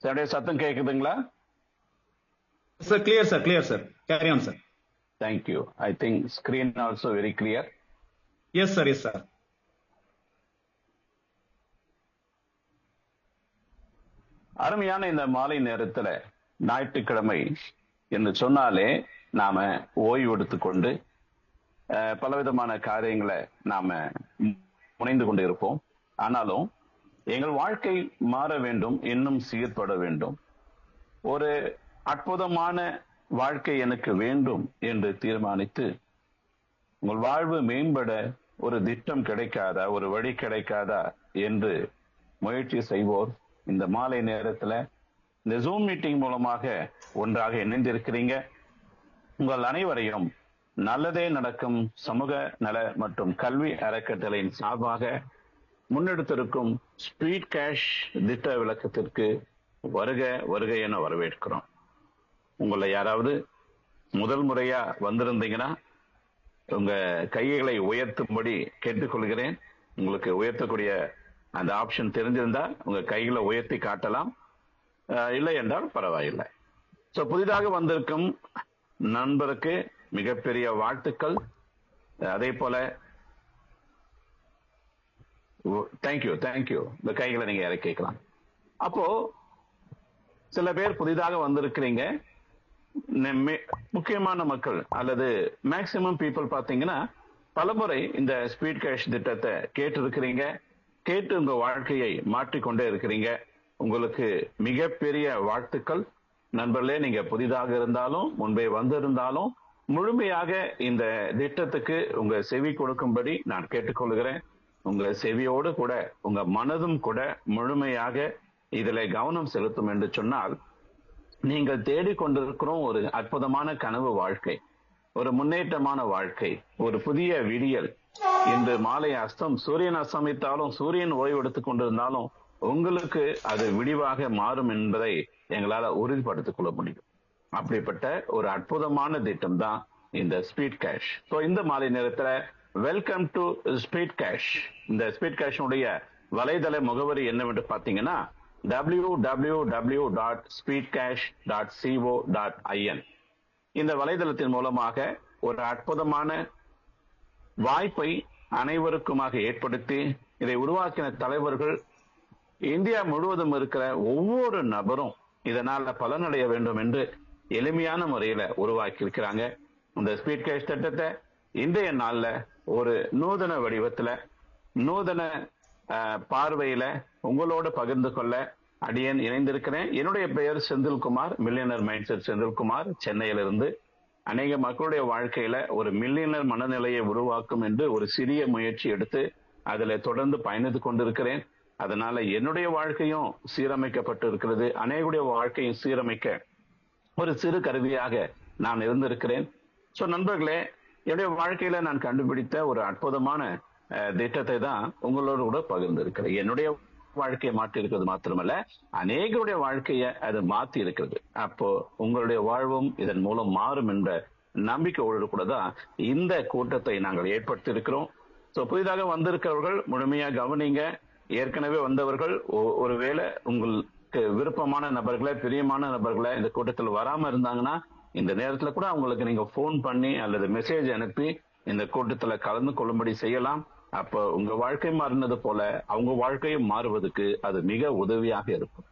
என்னுடைய சத்தம் கேக்குதுங்களா? Sir, clear, sir. Clear, sir. Carry on, sir. Thank you. I think screen also very clear. Yes, sir. Yes, sir. அருமையான இந்த மாலை நேரத்துல ஞாயிற்றுக்கிழமை என்று சொன்னாலே நாம ஓய்வு எடுத்துக்கொண்டு பலவிதமான காரியங்களை நாம முனைந்து கொண்டு இருப்போம். ஆனாலும் எங்கள் வாழ்க்கை மாற வேண்டும், இன்னும் சீர்பட வேண்டும், ஒரு அற்புதமான வாழ்க்கை எனக்கு வேண்டும் என்று தீர்மானித்து உங்கள் வாழ்வு மேம்பட ஒரு திட்டம் கிடைக்காதா, ஒரு வழி கிடைக்காதா என்று முயற்சி செய்வோர் இந்த மாலை நேரத்துல இந்த ஜூம் மீட்டிங் மூலமாக ஒன்றாக இணைந்திருக்கிறீங்க. உங்கள் அனைவரையும் நல்லதே நடக்கும் சமூக நல மற்றும் கல்வி அறக்கட்டளையின் சார்பாக முன்னெடுத்திருக்கும் ஸ்பீட் கேஷ் திட்ட விளக்கத்திற்கு வருக வருக என வரவேற்கிறோம். உங்களை யாராவது முதல் முறையா வந்திருந்தீங்கன்னா உங்க கைகளை உயர்த்தும்படி கேட்டுக்கொள்கிறேன். உங்களுக்கு உயர்த்தக்கூடிய அந்த ஆப்ஷன் தெரிஞ்சிருந்தா உங்க கைகளை உயர்த்தி காட்டலாம், இல்லை என்றால் பரவாயில்லை. ஸோ புதிதாக வந்திருக்கும் நண்பருக்கு மிகப்பெரிய வாழ்த்துக்கள். அதே போல தேங்க்யூ தேங்க்யூ. இந்த கைகளை நீங்க இறக்கிக்கலாம். அப்போ சில பேர் புதிதாக வந்திருக்கிறீங்க. முக்கியமான மக்கள் அல்லது மேக்சிமம் பீப்புள் பாத்தீங்கன்னா பலமுறை இந்த ஸ்பீட் கேஷ் திட்டத்தை கேட்டு இருக்கிறீங்க, கேட்டு உங்க வாழ்க்கையை மாற்றிக்கொண்டே இருக்கிறீங்க. உங்களுக்கு மிகப்பெரிய வாழ்த்துக்கள் நண்பர்களே. நீங்க புதிதாக இருந்தாலும் முன்பே வந்திருந்தாலும் முழுமையாக இந்த திட்டத்துக்கு உங்க செவி கொடுக்கும்படி நான் கேட்டுக்கொள்கிறேன். உங்க செவியோடு கூட உங்க மனதும் கூட முழுமையாக இதுல கவனம் செலுத்தும் என்று சொன்னால் நீங்கள் தேடிக்கொண்டிருக்கிறோம் ஒரு அற்புதமான கனவு வாழ்க்கை, ஒரு முன்னேற்றமான வாழ்க்கை, ஒரு புதிய விடியல். இன்று மாலை அஸ்தம் சூரியன் அஸ்தமித்தாலும் சூரியன் ஓய்வு எடுத்துக் கொண்டிருந்தாலும் உங்களுக்கு அது விடிவாக மாறும் என்பதை எங்களால உறுதிப்படுத்திக் கொள்ள முடியும். அப்படிப்பட்ட ஒரு அற்புதமான திட்டம் தான் இந்த ஸ்பீட் கேஷ். ஸோ இந்த மாலை நேரத்துல வெல்கம் டு ஸ்பீட் கேஷ். இந்த ஸ்பீட் கேஷனுடைய வலைதள முகவரி என்னவென்று பார்த்தீங்கன்னா www.speedcash.co.in. இந்த வலைதளத்தின் மூலமாக ஒரு அற்புதமான வாய்ப்பை அனைவருக்குமாக ஏற்படுத்தி இதை உருவாக்கின தலைவர்கள் இந்தியா முழுவதும் இருக்கிற ஒவ்வொரு நபரும் இதனால பலனடைய வேண்டும் என்று எளிமையான முறையில உருவாக்கி இருக்கிறாங்க. இந்த ஸ்பீட் கேஷ் திட்டத்தை இன்றைய நாள்ல ஒரு நூதன வடிவத்துல நூதன பார்வையில உங்களோட பகிர்ந்து கொள்ள அடியேன் இணைந்திருக்கிறேன். என்னுடைய பெயர் Senthilkumar, millionaire mind set Senthilkumar, சென்னையிலிருந்து. அநேக மக்களுடைய வாழ்க்கையில ஒரு மில்லியனர் மனநிலையை உருவாக்கும் என்று ஒரு சிறிய முயற்சி எடுத்து அதுல தொடர்ந்து பயணித்து கொண்டிருக்கிறேன். அதனால என்னுடைய வாழ்க்கையும் சீரமைக்கப்பட்டு இருக்கிறது, அநேகருடைய வாழ்க்கையும் சீரமைக்க ஒரு சிறு கருவியாக நான் இருந்திருக்கிறேன். ஸோ நண்பர்களே, என்னுடைய வாழ்க்கையில நான் கண்டுபிடித்த ஒரு அற்புதமான திட்டத்தை தான் உங்களோடு கூட பகிர்ந்திருக்கிறேன். என்னுடைய வாழ்க்கையை மாற்றி இருக்கிறது மாத்திரமல்ல, அநேகருடைய வாழ்க்கையை அது மாற்றி இருக்கிறது. அப்போ உங்களுடைய வாழ்வும் இதன் மூலம் மாறும் என்ற நம்பிக்கையோடு கூட தான் இந்த கூட்டத்தை நாங்கள் ஏற்படுத்தி இருக்கிறோம். ஸோ புதிதாக வந்திருக்கிறவர்கள் முழுமையா கவனிங்க. ஏற்கனவே வந்தவர்கள் ஒருவேளை உங்களுக்கு விருப்பமான நபர்களை, பிரியமான நபர்களை இந்த கூட்டத்தில் வராம இருந்தாங்கன்னா இந்த நேரத்துல கூட அவங்களுக்கு நீங்க போன் பண்ணி அல்லது மெசேஜ் அனுப்பி இந்த கூட்டத்துல கலந்து கொள்ளும்படி செய்யலாம். அப்போ உங்க வாழ்க்கை மாறினது போல அவங்க வாழ்க்கையும் மாறுவதற்கு அது மிக உதவியாக இருக்கும்.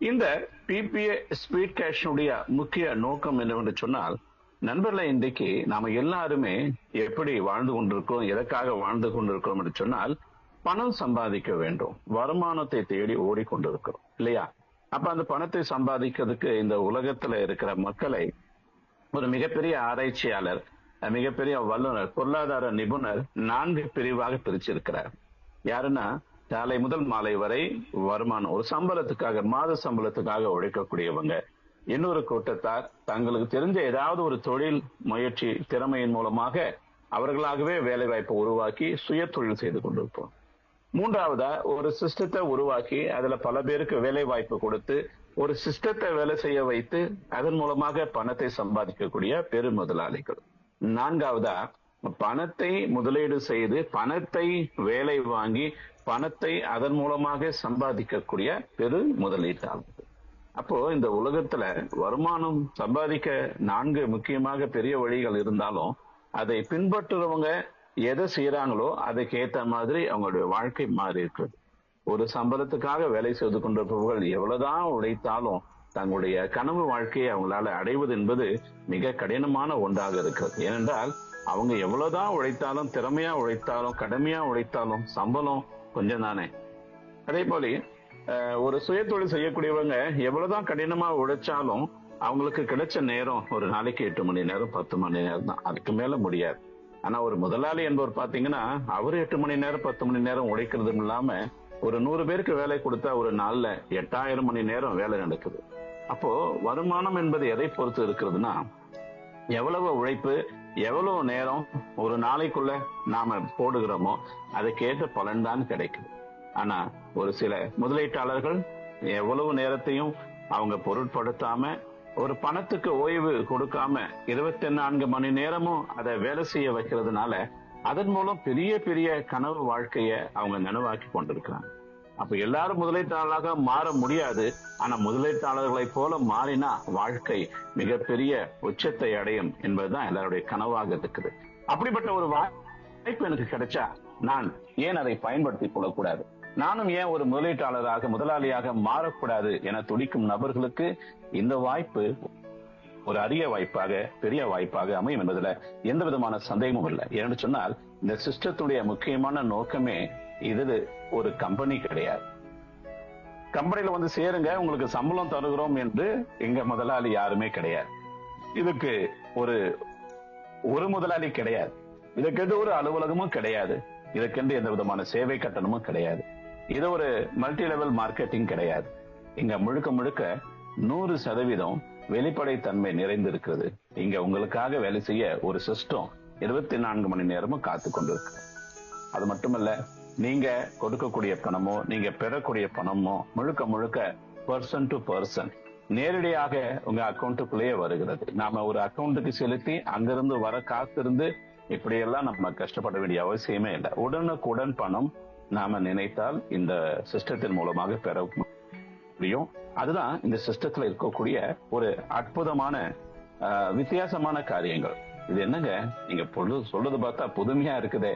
இந்த பிபிஏ ஸ்பீட் கேஷனுடைய முக்கிய நோக்கம் என்னவென்று சொன்னால், நண்பர்களை இன்றைக்கு நாம எல்லாருமே எப்படி வாழ்ந்து கொண்டிருக்கிறோம், எதற்காக வாழ்ந்து கொண்டிருக்கிறோம் என்று சொன்னால், பணம் சம்பாதிக்க வேண்டும், வருமானத்தை தேடி ஓடிக்கொண்டிருக்கிறோம் இல்லையா? அப்ப அந்த பணத்தை சம்பாதிக்கிறதுக்கு இந்த உலகத்துல இருக்கிற மக்களை ஒரு மிகப்பெரிய ஆராய்ச்சியாளர், மிகப்பெரிய வல்லுநர், பொருளாதார நிபுணர் 4 பிரிவாக பிரிச்சிருக்கிறார். யாருன்னா, காலை முதல் மாலை வரை வருமானம், ஒரு சம்பளத்துக்காக, மாத சம்பளத்துக்காக உழைக்கக்கூடியவங்க. இன்னொரு கூட்டத்தார் தங்களுக்கு தெரிஞ்ச ஏதாவது ஒரு தொழில் முயற்சி திறமையின் மூலமாக அவர்களாகவே வேலை வாய்ப்பை உருவாக்கி சுய தொழில் செய்து கொண்டிருப்போம். மூன்றாவதா ஒரு சிஸ்டத்தை உருவாக்கி அதுல பல பேருக்கு வேலை வாய்ப்பு கொடுத்து ஒரு சிஸ்டத்தை வேலை செய்ய வைத்து அதன் மூலமாக பணத்தை சம்பாதிக்கக்கூடிய பெரு முதலாளிகள். நான்காவதா பணத்தை முதலீடு செய்து பணத்தை வேலை வாங்கி பணத்தை அதன் மூலமாக சம்பாதிக்கக்கூடிய பெரு முதலீட்டாளர்கள். அப்போ இந்த உலகத்துல வருமானம் சம்பாதிக்க 4 முக்கியமாக பெரிய வழிகள் இருந்தாலும் அதை பின்பற்றுறவங்க எதை செய்யறாங்களோ அதுக்கு ஏத்த மாதிரி அவங்களுடைய வாழ்க்கை மாறி இருக்கிறது. ஒரு சம்பளத்துக்காக வேலை செய்து கொண்டிருப்பவர்கள் எவ்வளவுதான் உழைத்தாலும் தங்களுடைய கனவு வாழ்க்கையை அவங்களால அடைவது என்பது மிக கடினமான ஒன்றாக இருக்கிறது. ஏனென்றால் அவங்க எவ்வளவுதான் உழைத்தாலும், திறமையா உழைத்தாலும், கடுமையா உழைத்தாலும் சம்பளம் கொஞ்சம் தானே. அதே போல ஒரு சுய தொழில் செய்யக்கூடியவங்க எவ்வளவுதான் கடினமா உழைச்சாலும் அவங்களுக்கு கிடைச்ச நேரம் ஒரு நாளைக்கு 8 மணி நேரம் 10 மணி நேரம் தான், அதுக்கு மேல முடியாது. ஆனா ஒரு முதலாளி என்பவர் பாத்தீங்கன்னா அவரு 8 மணி நேரம் 10 மணி நேரம் உழைக்கிறதும் இல்லாம ஒரு 100 பேருக்கு வேலை கொடுத்தா ஒரு நாள்ல 8000 மணி நேரம் வேலை நடக்குது. அப்போ வருமானம் என்பது எதை பொறுத்து இருக்கிறதுனா, எவ்வளவு உழைப்பு எவ்வளவு நேரம் ஒரு நாளைக்குள்ள நாம போடுகிறோமோ அதுக்கேற்ற பலன் தான் கிடைக்குது. ஆனா ஒரு சில முதலீட்டாளர்கள் எவ்வளவு நேரத்தையும் அவங்க பொருட்படுத்தாம ஒரு பணத்துக்கு ஓய்வு கொடுக்காம 24 மணி நேரமும் அதை வேலை செய்ய வைக்கிறதுனால அதன் மூலம் பெரிய பெரிய கனவு வாழ்க்கைய அவங்க நனவாக்கி கொண்டிருக்கிறாங்க. அப்ப எல்லாரும் முதலீட்டாளராக மாற முடியாது. ஆனா முதலீட்டாளர்களை போல மாறினா வாழ்க்கை மிகப்பெரிய உச்சத்தை அடையும் என்பதுதான் எல்லாருடைய கனவாக இருக்குது. அப்படிப்பட்ட ஒரு வாய்ப்பு எனக்கு கிடைச்சா நான் ஏன் அதை பயன்படுத்திக் கொள்ளக்கூடாது? நானும் ஏன் ஒரு முதலீட்டாளராக முதலாளியாக மாறக்கூடாது என துடிக்கும் நபர்களுக்கு இந்த வாய்ப்பு ஒரு அரிய வாய்ப்பாக, பெரிய வாய்ப்பாக அமையும் என்பதுல எந்த விதமான சந்தேகமும் இல்லை. ஏன்னு சொன்னால் இந்த சிஸ்டத்துடைய முக்கியமான நோக்கமே இது ஒரு கம்பெனி கிடையாது. கம்பெனில வந்து சேருங்க உங்களுக்கு சம்பளம் தருகிறோம் என்று எங்க முதலாளி யாருமே கிடையாது. இதுக்கு ஒரு முதலாளி கிடையாது. இதுக்கென்று ஒரு அலுவலகமும் கிடையாது. இதுக்கென்று எந்த விதமான சேவை கட்டணமும் கிடையாது. இது ஒரு மல்டி லெவல் மார்க்கெட்டிங் கிடையாது. இங்க முழுக்க முழுக்க 100% வெளிப்படைத்தன்மை நிறைந்திருக்கிறது. இங்க உங்களுக்காக வேலை செய்ய ஒரு சிஸ்டம் 24 மணி நேரமும் காத்து கொண்டிருக்கு. அது மட்டுமல்ல, நீங்க கொடுக்கக்கூடிய பணமோ நீங்க பெறக்கூடிய பணமோ முழுக்க முழுக்க பர்சன் டு பர்சன் நேரடியாக உங்க அக்கௌண்ட்டுக்குள்ளேயே வருகிறது. நாம ஒரு அக்கௌண்ட்டுக்கு செலுத்தி அங்கிருந்து வர காத்திருந்து இப்படியெல்லாம் நம்ம கஷ்டப்பட வேண்டிய அவசியமே இல்லை. உடனுக்குடன் பணம் நாம நினைத்தால் இந்த சிஸ்டத்தின் மூலமாக பெற முடியும். அதுதான் இந்த சிஸ்டத்துல இருக்கக்கூடிய ஒரு அற்புதமான வித்தியாசமான காரியங்கள். இது என்னங்க நீங்க சொல்றது பார்த்தா புதுமையா இருக்குதே,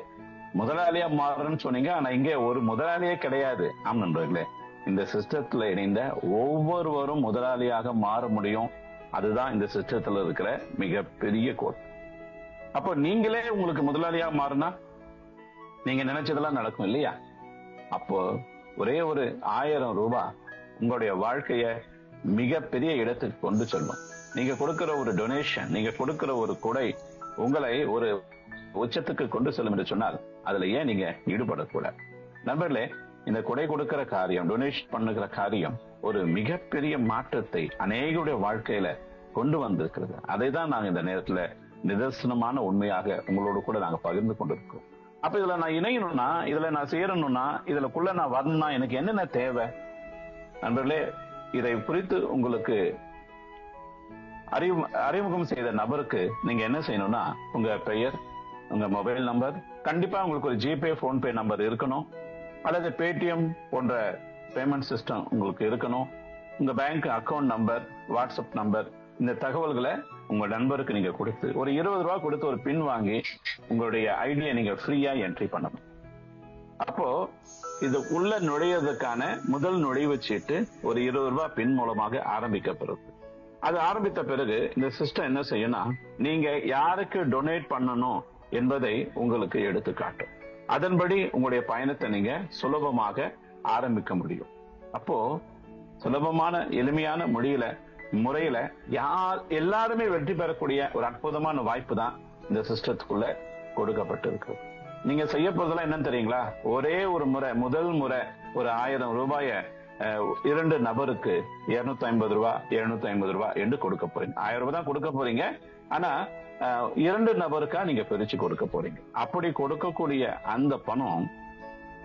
முதலாளியா மாறுறன்னு சொன்னீங்க, ஆனா இங்க ஒரு முதலாளியே கிடையாது. ஆம் நண்பர்களே, இந்த சிஸ்டத்துல இணைந்த ஒவ்வொருவரும் முதலாளியாக மாற முடியும். அதுதான் இந்த சிஸ்டத்துல இருக்கிற மிகப்பெரிய கோட். அப்போ நீங்களே உங்களுக்கு முதலாளியா மாறினா நீங்க நினைச்சதெல்லாம் நடக்கும் இல்லையா? அப்போ ஒரே ஒரு 1000 ரூபாய் உங்களுடைய வாழ்க்கைய மிகப்பெரிய இடத்துக்கு கொண்டு செல்லும். நீங்க கொடுக்கிற ஒரு டொனேஷன், நீங்க கொடுக்கிற ஒரு கொடை உங்களை ஒரு உச்சத்துக்கு கொண்டு செல்லும் என்று சொன்னால் அதுல ஏன் நீங்க ஈடுபடக்கூடாது? நண்பர்களே, இந்த கொடை கொடுக்கிற காரியம், டொனேஷன் பண்ணுகிற காரியம் ஒரு மிகப்பெரிய மாற்றத்தை அநேகருடைய வாழ்க்கையில கொண்டு வந்திருக்கிறது. அதை தான் நாங்க இந்த நேரத்துல நிதர்சனமான உண்மையாக உங்களோடு கூட நாங்க பகிர்ந்து கொண்டிருக்கிறோம். அப்ப இதுல நான் இணையணும்னா, இதுல நான் சேரணும்னா, இதுலக்குள்ள நான் வரணும்னா எனக்கு என்னென்ன தேவை? நண்பர்களே, இதை குறித்து உங்களுக்கு அறிமுகம் செய்த நபருக்கு நீங்க என்ன செய்யணும்னா, உங்க பெயர், உங்க மொபைல் நம்பர், கண்டிப்பா உங்களுக்கு ஒரு ஜிபே போன்பே நம்பர் இருக்கணும், அல்லது பேடிஎம் போன்ற பேமெண்ட் சிஸ்டம் உங்களுக்கு இருக்கணும், உங்க bank account number, WhatsApp number, இந்த தகவல்களை உங்க நண்பருக்கு நீங்க கொடுத்து ஒரு 20 ரூபாய் கொடுத்து ஒரு பின் வாங்கி உங்களுடைய ஐடியை நீங்க ஃப்ரீயா என்ட்ரி பண்ணணும். அப்போ இது உள்ள நுழைவதற்கான முதல் நுழைவு சீட்டு ஒரு 20 ரூபாய் பின் மூலமாக ஆரம்பிக்கப்படுது. அது ஆரம்பித்த பிறகு இந்த சிஸ்டம் என்ன செய்யணும், நீங்க யாருக்கு டொனேட் பண்ணணும் என்பதை உங்களுக்கு எடுத்து காட்டும். அதன்படி உங்களுடைய பயணத்தை நீங்க சுலபமாக ஆரம்பிக்க முடியும். அப்போ சுலபமான எளிமையான முறையில எல்லாருமே வெற்றி பெறக்கூடிய ஒரு அற்புதமான வாய்ப்பு தான் இந்த சிஸ்டத்துக்குள்ள கொடுக்கப்பட்டிருக்கு. நீங்க செய்ய போறதெல்லாம் என்னன்னு தெரியுங்களா? ஒரே ஒரு முறை, முதல் முறை ஒரு 1000 ரூபாய 2 நபருக்கு 250 ரூபாய் 750 ரூபாய் என்று கொடுக்க போறீங்க. 1000 ரூபாய் தான் கொடுக்க போறீங்க. ஆனா 2 நபருக்கா நீங்க பிரிச்சு கொடுக்க போறீங்க. அப்படி கொடுக்கக்கூடிய அந்த பணம்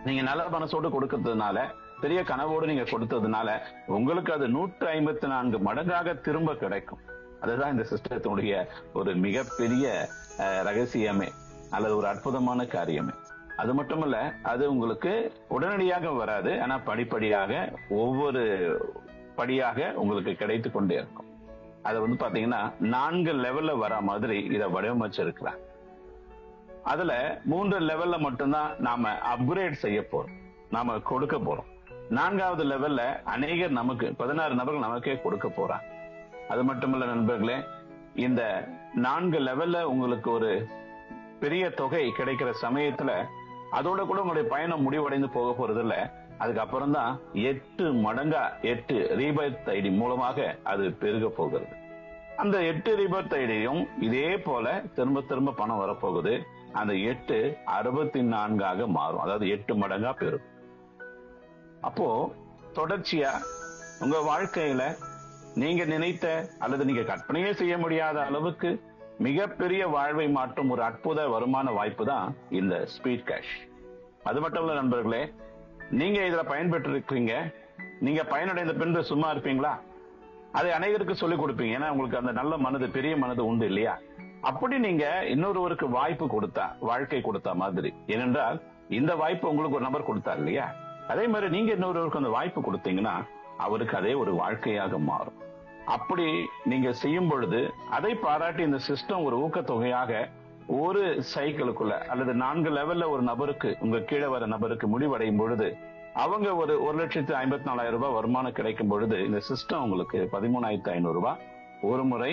நீங்க நல்ல மனசோடு கொடுக்கறதுனால, பெரிய கனவோடு நீங்க கொடுத்ததுனால உங்களுக்கு அது 154 மடங்காக திரும்ப கிடைக்கும். அதுதான் இந்த சிஸ்டத்தினுடைய ஒரு மிகப்பெரிய ரகசியமே, அல்லது ஒரு அற்புதமான காரியமே. அது மட்டுமல்ல, அது உங்களுக்கு உடனடியாக வராது. ஆனா படிப்படியாக ஒவ்வொரு படியாக உங்களுக்கு கிடைத்து கொண்டே இருக்கும். அதை பாத்தீங்கன்னா 4 லெவல்ல வர மாதிரி இதை வடிவமைச்சிருக்கிறாங்க. அதுல 3 லெவல்ல மட்டும்தான் நாம அப்கிரேட் செய்ய போறோம், நாம கொடுக்க போறோம். 4வது லெவல்ல அநேகர் நமக்கு 16 நபர்கள் நமக்கே கொடுக்க போறாங்க. அது மட்டுமல்ல நண்பர்களே, இந்த 4 லெவல்ல உங்களுக்கு ஒரு பெரிய தொகை கிடைக்கிற சமயத்துல அதோட கூட உங்களுடைய பயணம் முடிவடைந்து போக போறது இல்ல. அதுக்கப்புறம் தான் 8 மடங்கா 8 ரீபர்த் ஐடி மூலமாக அது பெருக போகிறது. அந்த 8 ரீபர்த் ஐடியும் இதே போல திரும்ப திரும்ப பணம் வரப்போகுது. அந்த 8 64 மாறும், அதாவது 8 மடங்கா பெருகும். அப்போ தொடர்ச்சியா உங்க வாழ்க்கையில நீங்க நினைத்த அல்லது நீங்க கற்பனையே செய்ய முடியாத அளவுக்கு மிகப்பெரிய வாழ்வை மாற்றும் ஒரு அற்புத வருமான வாய்ப்பு தான் இந்த ஸ்பீட் கேஷ். அது மட்டும் இல்ல நண்பர்களே, நீங்க இதுல பயன்பெற்று இருக்கீங்க. நீங்க பயனடைந்த பின்பு சும்மா இருப்பீங்களா? அதை அனைவருக்கு சொல்லிக் கொடுப்பீங்க. ஏன்னா உங்களுக்கு அந்த நல்ல மனது, பெரிய மனது உண்டு இல்லையா? அப்படி நீங்க இன்னொருவருக்கு வாய்ப்பு கொடுத்தா, வாழ்க்கை கொடுத்தா மாதிரி. ஏனென்றால் இந்த வாய்ப்பு உங்களுக்கு ஒரு நபர் கொடுத்தார் இல்லையா? அதே மாதிரி நீங்க இன்னொருவருக்கு அந்த வாய்ப்பு கொடுத்தீங்கன்னா அவருக்கு அதே ஒரு வாழ்க்கையாக மாறும். அப்படி நீங்க செய்யும் பொழுது அதை பாராட்டி இந்த சிஸ்டம் ஒரு ஊக்கத்தொகையாக ஒரு சைக்கிளுக்குள்ள அல்லது 4 லெவல்ல ஒரு நபருக்கு, உங்க கீழே வர நபருக்கு முடிவடையும் பொழுது அவங்க ஒரு 1,54,000 ரூபாய் வருமானம் கிடைக்கும் பொழுது இந்த சிஸ்டம் உங்களுக்கு 13,500 ரூபாய் ஒரு முறை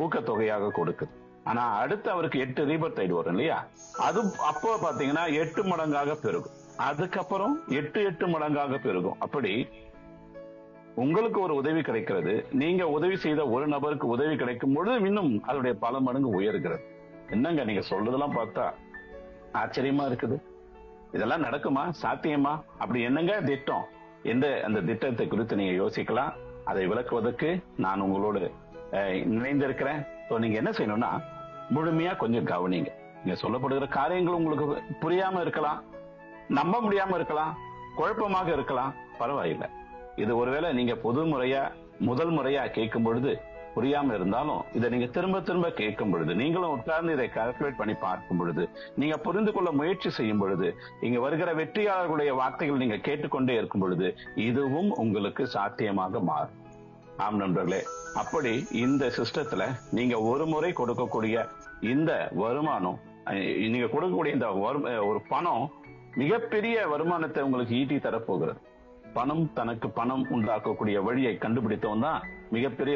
ஊக்கத்தொகையாக கொடுக்குது. ஆனா அடுத்து அவருக்கு 8 ரீபர்த் ஐடி வரும் இல்லையா? அது அப்போ பாத்தீங்கன்னா 8 மடங்காக பெருகும். அதுக்கப்புறம் 8 மடங்காக பெருகும். அப்படி உங்களுக்கு ஒரு உதவி கிடைக்கிறது, நீங்க உதவி செய்த ஒரு நபருக்கு உதவி கிடைக்கும் பொழுது இன்னும் அதனுடைய பல மடங்கு உயர்கிறது. என்னங்க நீங்க சொல்றதெல்லாம் பார்த்தா ஆச்சரியமா இருக்குது. இதெல்லாம் நடக்குமா, சாத்தியமா? அப்படி என்னங்க திட்டம் என்று அந்த திட்டத்தை குறித்து நீங்க யோசிக்கலாம். அதை விளக்குவதற்கு நான் உங்களோடு இணைந்திருக்கிறேன். நீங்க என்ன செய்யணும்னா முழுமையா கொஞ்சம் கவனிங்க. நீங்க சொல்லப்படுகிற காரியங்கள் உங்களுக்கு புரியாம இருக்கலாம், நம்ப முடியாம இருக்கலாம், குழப்பமாக இருக்கலாம், பரவாயில்லை. இது ஒருவேளை நீங்க முதல் முறையா கேட்கும் பொழுது புரியாம இருந்தாலும் இதை நீங்க திரும்ப திரும்ப கேட்கும் பொழுது, நீங்களும் உட்கார்ந்து இதை கால்குலேட் பண்ணி பார்க்கும் பொழுது, நீங்க புரிந்து கொள்ள முயற்சி செய்யும் பொழுது, இங்க வருகிற வெற்றியாளர்களுடைய வார்த்தைகள் நீங்க கேட்டுக்கொண்டே இருக்கும் பொழுது இதுவும் உங்களுக்கு சாத்தியமாக மாறும். ஆம் நண்பர்களே, அப்படி இந்த சிஸ்டத்துல நீங்க ஒரு முறை கொடுக்கக்கூடிய இந்த வருமானம், நீங்க கொடுக்கக்கூடிய இந்த ஒரு பணம் மிகப்பெரிய வருமானத்தை உங்களுக்கு ஈட்டி தரப்போகிறது. பணம் தனக்கு பணம் உண்டாக்கக்கூடிய வழியை கண்டுபிடித்தவன் தான் மிகப்பெரிய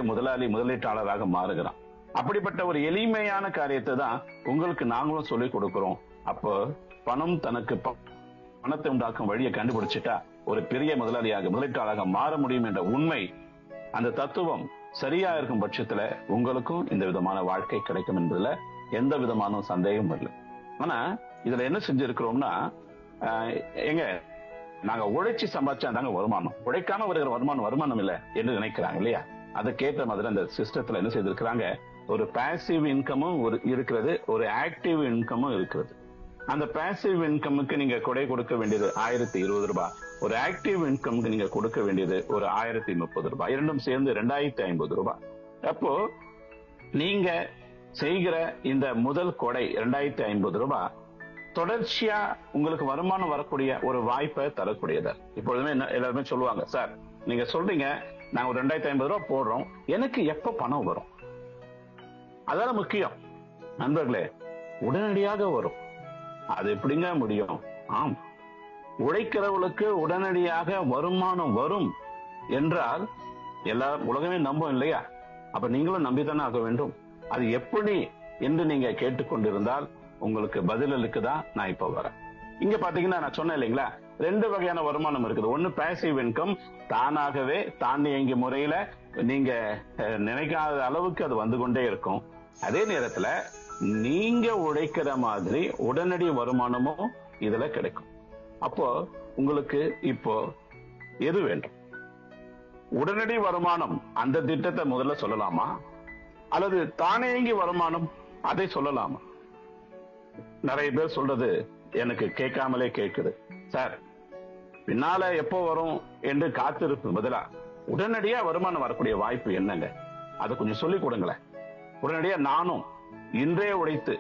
முதலீட்டாளராக மாறுகிறான். அப்படிப்பட்ட ஒரு எளிமையான காரியத்தை தான் உங்களுக்கு நாங்களும் சொல்லிக் கொடுக்கிறோம். அப்போ பணம் தனக்கு பணத்தை உண்டாக்கும் வழியை கண்டுபிடிச்சிட்டா ஒரு பெரிய முதலீட்டாளராக மாற முடியும் என்ற உண்மை, அந்த தத்துவம் சரியா இருக்கும் பட்சத்துல உங்களுக்கும் இந்த விதமான வாழ்க்கை கிடைக்கும் என்பதுல எந்த விதமான சந்தேகமும் இல்லை. ஆனா இதுல என்ன செஞ்சிருக்கிறோம்னா, எங்க நாங்க உழைச்சி சம்பாதிச்சா தாங்க வருமானம், உழைக்காம வருகிற வருமானம் இல்லை என்று நினைக்கிறாங்க இல்லையா? அதுக்கேற்ற மாதிரி அந்த சிஸ்டத்துல என்ன செய்திருக்கிறாங்க, ஒரு பாசிவ் இன்கமும் இருக்கிறது, ஒரு ஆக்டிவ் இன்கமும் இருக்கிறது. அந்த பாசிவ் இன்கமுக்கு நீங்க கொடை கொடுக்க வேண்டியது 1020 ரூபாய், ஒரு ஆக்டிவ் இன்கமுக்கு நீங்க கொடுக்க வேண்டியது ஒரு 1030 ரூபாய், இரண்டும் சேர்ந்து 2050 ரூபாய். அப்போ நீங்க செய்கிற இந்த முதல் கொடை 2050 ரூபாய் தொடர்ச்சியா உங்களுக்கு வருமானம் வரக்கூடிய ஒரு வாய்ப்பை தரக்கூடியது. இப்பொழுதுமே எல்லாருமே சொல்லுவாங்க, சார் நீங்க சொல்றீங்க நாங்க ஒரு 2050 ரூபாய் போடுறோம், எனக்கு எப்ப பணம் வரும்? அதெல்லாம் முக்கியம் நண்பர்களே. உடனடியாக வரும். அது எப்படிங்க முடியும்? ஆம், உழைக்கிறவர்களுக்கு உடனடியாக வருமானம் வரும் என்றால் உலகமே நம்பும் இல்லையா? அப்ப நீங்களும் நம்பித்தானே ஆக வேண்டும். அது எப்படி என்று நீங்க கேட்டுக்கொண்டிருந்தால் உங்களுக்கு பதிலளிக்கு தான் நான் இப்ப வரேன். இங்க பாத்தீங்கன்னா நான் சொன்னேன் இல்லைங்களா, 2 வகையான வருமானம் இருக்குது. ஒன்னு பாசிவ் இன்கம், தானாகவே தானியங்கி முறையில நீங்க நினைக்காத அளவுக்கு அது வந்து கொண்டே இருக்கும். அதே நேரத்துல நீங்க உழைக்கிற மாதிரி உடனடி வருமானமும் இதுல கிடைக்கும். அப்போ உங்களுக்கு இப்போ எது வேண்டும்? உடனடி வருமானம் அந்த திட்டத்தை முதல்ல சொல்லலாமா, அல்லது தானியங்கி வருமானம் அதை சொல்லலாமா? நிறைய பேர் சொல்றது எனக்கு கேட்காமலே கேட்குது, சார் பின்னால எப்போ வரும் என்று காத்திருப்பு பதிலா உடனடியா வருமானம் வரக்கூடிய வாய்ப்பு என்னங்க, அதை கொஞ்சம் சொல்லிக் கொடுங்களேன். உடனடியா நானும் இன்றே உழைத்து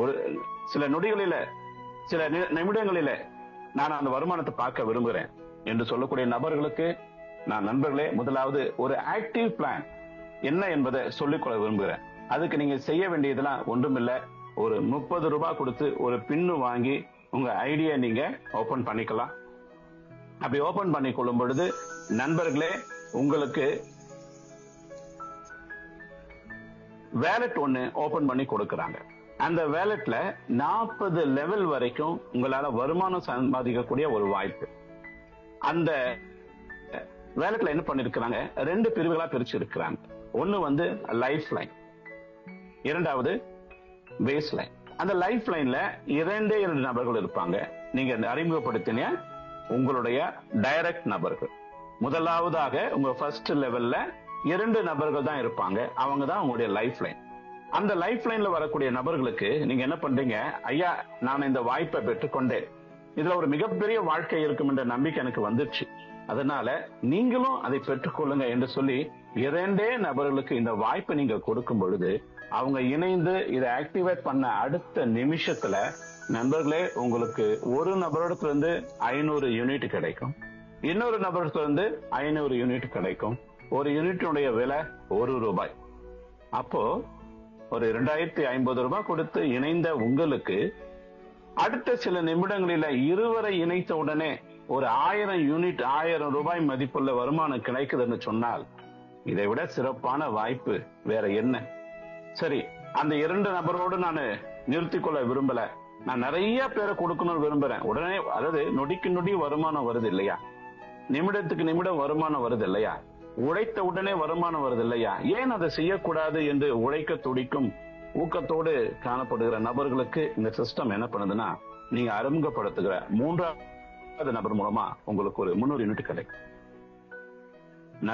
ஒரு சில நொடிகளில, சில நிமிடங்களில நான் அந்த வருமானத்தை பார்க்க விரும்புகிறேன் என்று சொல்லக்கூடிய நபர்களுக்கு நான் நண்பர்களே முதலாவது ஒரு ஆக்டிவ் பிளான் என்ன என்பதை சொல்லிக்கொள்ள விரும்புகிறேன். அதுக்கு நீங்க செய்ய வேண்டியதெல்லாம் ஒன்றுமில்ல, ஒரு 30 ரூபாய் கொடுத்து ஒரு பின்னு வாங்கி உங்க ஐடியா நீங்க ஓபன் பண்ணிக்கலாம். அப்படி ஓபன் பண்ணி கொள்ளும் பொழுது நண்பர்களே உங்களுக்கு வேலட் ஒண்ணு ஓபன் பண்ணி கொடுக்கறாங்க. அந்த வேலட்ல 40 லெவல் வரைக்கும் உங்களால வருமானம் சம்பாதிக்கக்கூடிய ஒரு வாய்ப்பு. அந்த வேலட்ல என்ன பண்ணிருக்கிறாங்க, 2 பிரிவுகளா பிரிச்சு இருக்கிறாங்க. ஒண்ணு லைஃப் லைன், இரண்டாவது பேஸ் லைன். அந்த லைஃப் லைன்ல 2 நபர்கள் இருப்பாங்க. நீங்க அறிமுகப்படுத்தின உங்களுடைய டைரக்ட் நபர்கள். முதலாவதாக உங்க ஃபர்ஸ்ட் லெவல்ல 2 நபர்கள் தான் இருப்பாங்க. அவங்க தான் உங்களுடைய லைஃப் லைன். அந்த லைஃப் லைன்ல வரக்கூடிய நபர்களுக்கு நீங்க என்ன பண்றீங்க, ஐயா நான் இந்த வாய்ப்பை பெற்றுக்கொண்டேன், இதுல ஒரு மிகப்பெரிய வாழ்க்கை இருக்கும் என்ற நம்பிக்கை எனக்கு வந்துருச்சு, அதனால நீங்களும் அதை பெற்றுக்கொள்ளுங்க என்று சொல்லி 2 நபர்களுக்கு இந்த வாய்ப்பை நீங்க கொடுக்கும் பொழுது அவங்க இணைந்து இதை ஆக்டிவேட் பண்ண அடுத்த நிமிஷத்துல நண்பர்களே உங்களுக்கு ஒரு நபரிடத்துல இருந்து 500 யூனிட் கிடைக்கும், இன்னொரு நபரிடத்துல இருந்து 500 யூனிட் கிடைக்கும். ஒரு யூனிட்டுடைய விலை 1 ரூபாய். அப்போ ஒரு 2050 ரூபாய் கொடுத்து இணைந்த உங்களுக்கு அடுத்த சில நிமிடங்களில இருவரை இணைத்த உடனே ஒரு 1000 யூனிட் 1000 ரூபாய் மதிப்புள்ள வருமானம் கிடைக்குதுன்னு சொன்னால் இதை விட சிறப்பான வாய்ப்பு வேற என்ன? சரி, அந்த 2 நபரோடு நான் நிறுத்திக் கொள்ள விரும்பல, நான் நிறைய பேரை கொடுக்கணும்னு விரும்புறேன். உடனே அதாவது நொடிக்கு நொடி வருமானம் வருது இல்லையா, நிமிடத்துக்கு நிமிடம் வருமானம் வருது இல்லையா, உழைத்த உடனே வருமானம் வருது இல்லையா, ஏன் அதை செய்யக்கூடாது என்று உழைக்க துடிக்கும் ஊக்கத்தோடு காணப்படுகிற நபர்களுக்கு இந்த சிஸ்டம் என்ன பண்ணுதுன்னா, நீங்க அறிமுகப்படுத்துகிற 3வது நபர் மூலமா உங்களுக்கு ஒரு 300 யூனிட் கிடைக்கும்.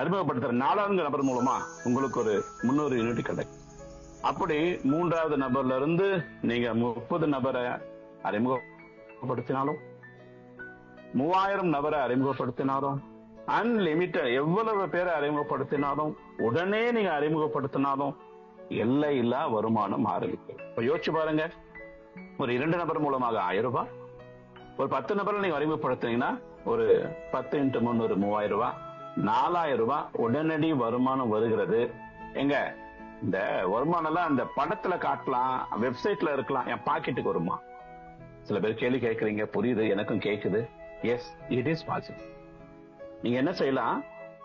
அறிமுகப்படுத்துற 4வது நபர் மூலமா உங்களுக்கு ஒரு 300 யூனிட் கிடைக்கும். அப்படி 3வது நபர்ல இருந்து நீங்க 30 நபரை அறிமுகப்படுத்தினாலும் 3000 நபரை அறிமுகப்படுத்தினாலும் அன்லிமிட்டட் எவ்வளவு பேரை அறிமுகப்படுத்தினாலும் உடனே நீங்க அறிமுகப்படுத்தினாலும் எல்லை இல்லா வருமானம் ஆரம்பிக்கும். இப்ப யோசிச்சு பாருங்க, ஒரு 2 நபர் மூலமாக 1000 ரூபாய், ஒரு 10 நபரை நீங்க அறிமுகப்படுத்தினீங்கன்னா ஒரு 10 × 300 3000 ரூபாய், 4000 ரூபாய் உடனடி வருமானம் வருகிறது. எங்க இந்த வருமானம் எல்லாம் அந்த படத்துல காட்டலாம், வெப்சைட்ல இருக்கலாம், என் பாக்கெட்டுக்கு வருமா? சில பேர் கேள்வி கேட்கறீங்க, புரியுது, எனக்கும் கேக்குது. Yes, it is possible. நீங்க என்ன செய்யலாம்,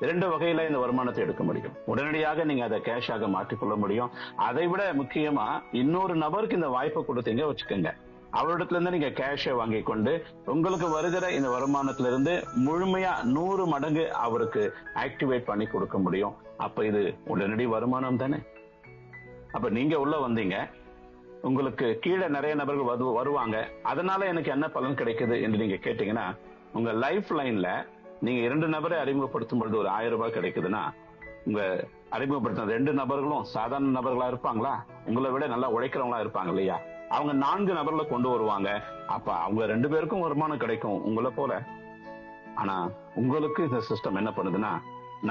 2 வகையில இந்த வருமானத்தை எடுக்க முடியும். உடனடியாக நீங்க அதை கேஷாக மாற்றிக்கொள்ள முடியும். அதை விட முக்கியமா இன்னொரு நபருக்கு இந்த வாய்ப்பை கொடுத்தீங்க வச்சுக்கோங்க, அவரிடத்துல இருந்து நீங்க கேஷை வாங்கி கொண்டு உங்களுக்கு வருகிற இந்த வருமானத்திலிருந்து முழுமையா 100 மடங்கு அவருக்கு ஆக்டிவேட் பண்ணி கொடுக்க முடியும். அப்ப இது உடனடி வருமானம் தானே. அப்ப நீங்க உள்ள வந்தீங்க, உங்களுக்கு கீழே நிறைய நபர்கள் வருவாங்க, அதனால எனக்கு என்ன பலன் கிடைக்குது என்று நீங்க கேட்டீங்கன்னா, உங்க லைஃப் லைன்ல நீங்க 2 நபரை அறிமுகப்படுத்தும் பொழுது ஒரு 1000 ரூபாய் கிடைக்குதுன்னா, உங்க அறிமுகப்படுத்தின 2 நபர்களும் சாதாரண நபர்களா இருப்பாங்களா? உங்களை விட நல்லா உழைக்கிறவங்களா இருப்பாங்க இல்லையா? அவங்க 4 நபர்களை கொண்டு வருவாங்க. அப்ப அவங்க 2 பேருக்கும் வருமானம் கிடைக்கும் உங்களை போல. ஆனா உங்களுக்கு இந்த சிஸ்டம் என்ன பண்ணுதுன்னா,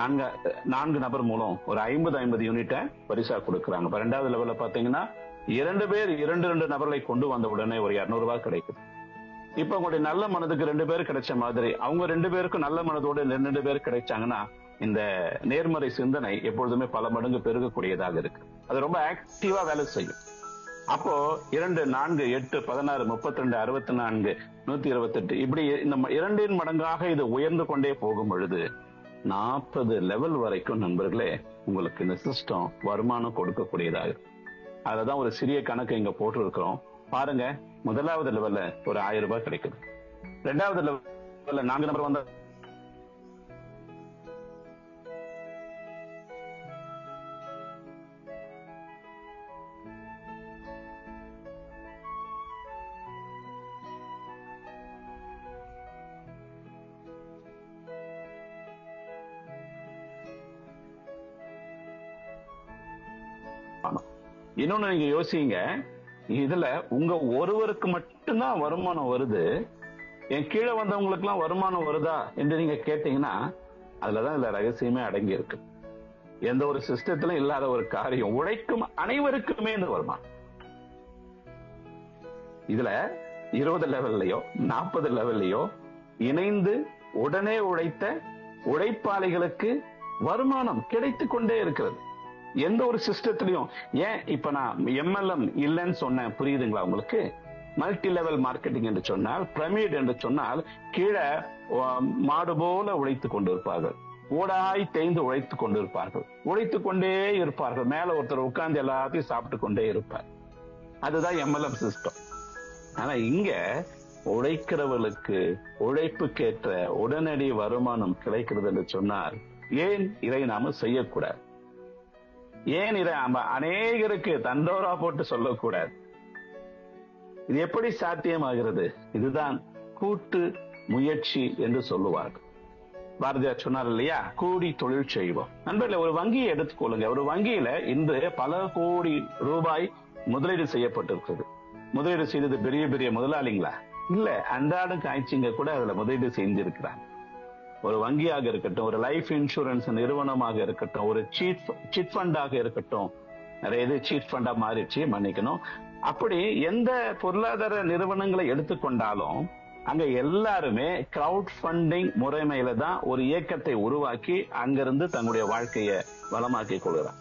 4 நபர் மூலம் ஒரு 50 யூனிட்டை பரிசா கொடுக்குறாங்க. இப்ப 2வது லெவல்ல பாத்தீங்கன்னா 2 பேர் 2 நபர்களை கொண்டு வந்த உடனே ஒரு 200 ரூபாய் கிடைக்குது. இப்ப உங்களுடைய நல்ல மனதுக்கு 2 பேர் கிடைச்ச மாதிரி அவங்க 2 பேருக்கும் நல்ல மனதோடு 2 பேர் கிடைச்சாங்கன்னா இந்த நேர்மறை சிந்தனை எப்பொழுதுமே பல மடங்கு பெருகக்கூடியதாக இருக்கு. அது ரொம்ப ஆக்டிவா வேலை செய்யும். அப்போ 2, 4, 8, 16, 32, 64, 128 இப்படி இந்த 2 மடங்காக இது உயர்ந்து கொண்டே போகும் பொழுது 40 லெவல் வரைக்கும் நண்பர்களே உங்களுக்கு இந்த சிஸ்டம் வருமானம் கொடுக்கக்கூடியதாக இருக்கு. அததான் ஒரு சிறிய கணக்கு இங்க போட்டு இருக்கிறோம் பாருங்க. முதலாவது லெவல்ல ஒரு 1000 ரூபாய் கிடைக்குது. 2வது லெவல்ல 4 நபர் வந்த இன்னொன்னு நீங்க யோசிங்க, இதுல உங்க ஒருவருக்கு மட்டும்தான் வருமானம் வருது, என் கீழே வந்தவங்களுக்கு எல்லாம் வருமானம் வருதா என்று நீங்க கேட்டீங்கன்னா அதுலதான் இதுல ரகசியமே அடங்கி இருக்கு. எந்த ஒரு சிஸ்டத்திலும் இல்லாத ஒரு காரியம், உழைக்கும் அனைவருக்குமே இந்த வருமானம். இதுல 20 லெவல்லையோ 40 லெவல்லையோ இணைந்து உடனே உழைத்த உழைப்பாளிகளுக்கு வருமானம் கிடைத்துக் கொண்டே இருக்கிறது. எந்த ஒரு சிஸ்டத்திலையும். ஏன் இப்ப நான் MLM இல்லைன்னு சொன்னேன், புரியுதுங்களா உங்களுக்கு? மல்டி லெவல் மார்க்கெட்டிங் என்று சொன்னால், பிரமிட் என்று சொன்னால், கீழே மாடு போல உழைத்துக் கொண்டிருப்பார்கள், ஓடாய் தேய்ந்து உழைத்துக் கொண்டிருப்பார்கள், உழைத்துக் கொண்டே இருப்பார்கள். மேல ஒருத்தர் உட்கார்ந்து எல்லாத்தையும் சாப்பிட்டு கொண்டே இருப்பார். அதுதான் MLM சிஸ்டம். ஆனா இங்க உழைக்கிறவர்களுக்கு உழைப்புக்கேற்ற உடனடி வருமானம் கிடைக்கிறது என்று சொன்னால், ஏன் இதை நாம செய்யக்கூடாது? ஏன் இதை அநேகருக்கு தண்டோரா போட்டு சொல்லக்கூடாது? இது எப்படி சாத்தியமாகிறது? இதுதான் கூட்டு முயற்சி என்று சொல்லுவார்கள். பாரதியார் சொன்னார் இல்லையா, கூடி தொழில் செய்வோம். நண்பர்களே, ஒரு வங்கியை எடுத்துக்கொள்ளுங்க. ஒரு வங்கியில இன்று பல கோடி ரூபாய் முதலீடு செய்யப்பட்டிருக்கிறது. முதலீடு செய்தது பெரிய பெரிய முதலாளிங்களா? இல்ல, அன்றாடம் காய்ச்சிங்க கூட அதுல முதலீடு செஞ்சிருக்கிறாங்க. ஒரு வங்கியாக இருக்கட்டும், ஒரு லைஃப் இன்சூரன்ஸ் நிறுவனமாக இருக்கட்டும், ஒரு சிட் ஃபண்டாக இருக்கட்டும், நிறைய இது சீட் ஃபண்டா மாறிடுச்சு, மன்னிக்கணும். அப்படி எந்த பொருளாதார நிறுவனங்களை எடுத்துக்கொண்டாலும் அங்க எல்லாருமே கிரவுட் ஃபண்டிங் முறைமையில தான் ஒரு இயக்கத்தை உருவாக்கி அங்கிருந்து தங்களுடைய வாழ்க்கையை வளமாக்கி கொள்கிறான்.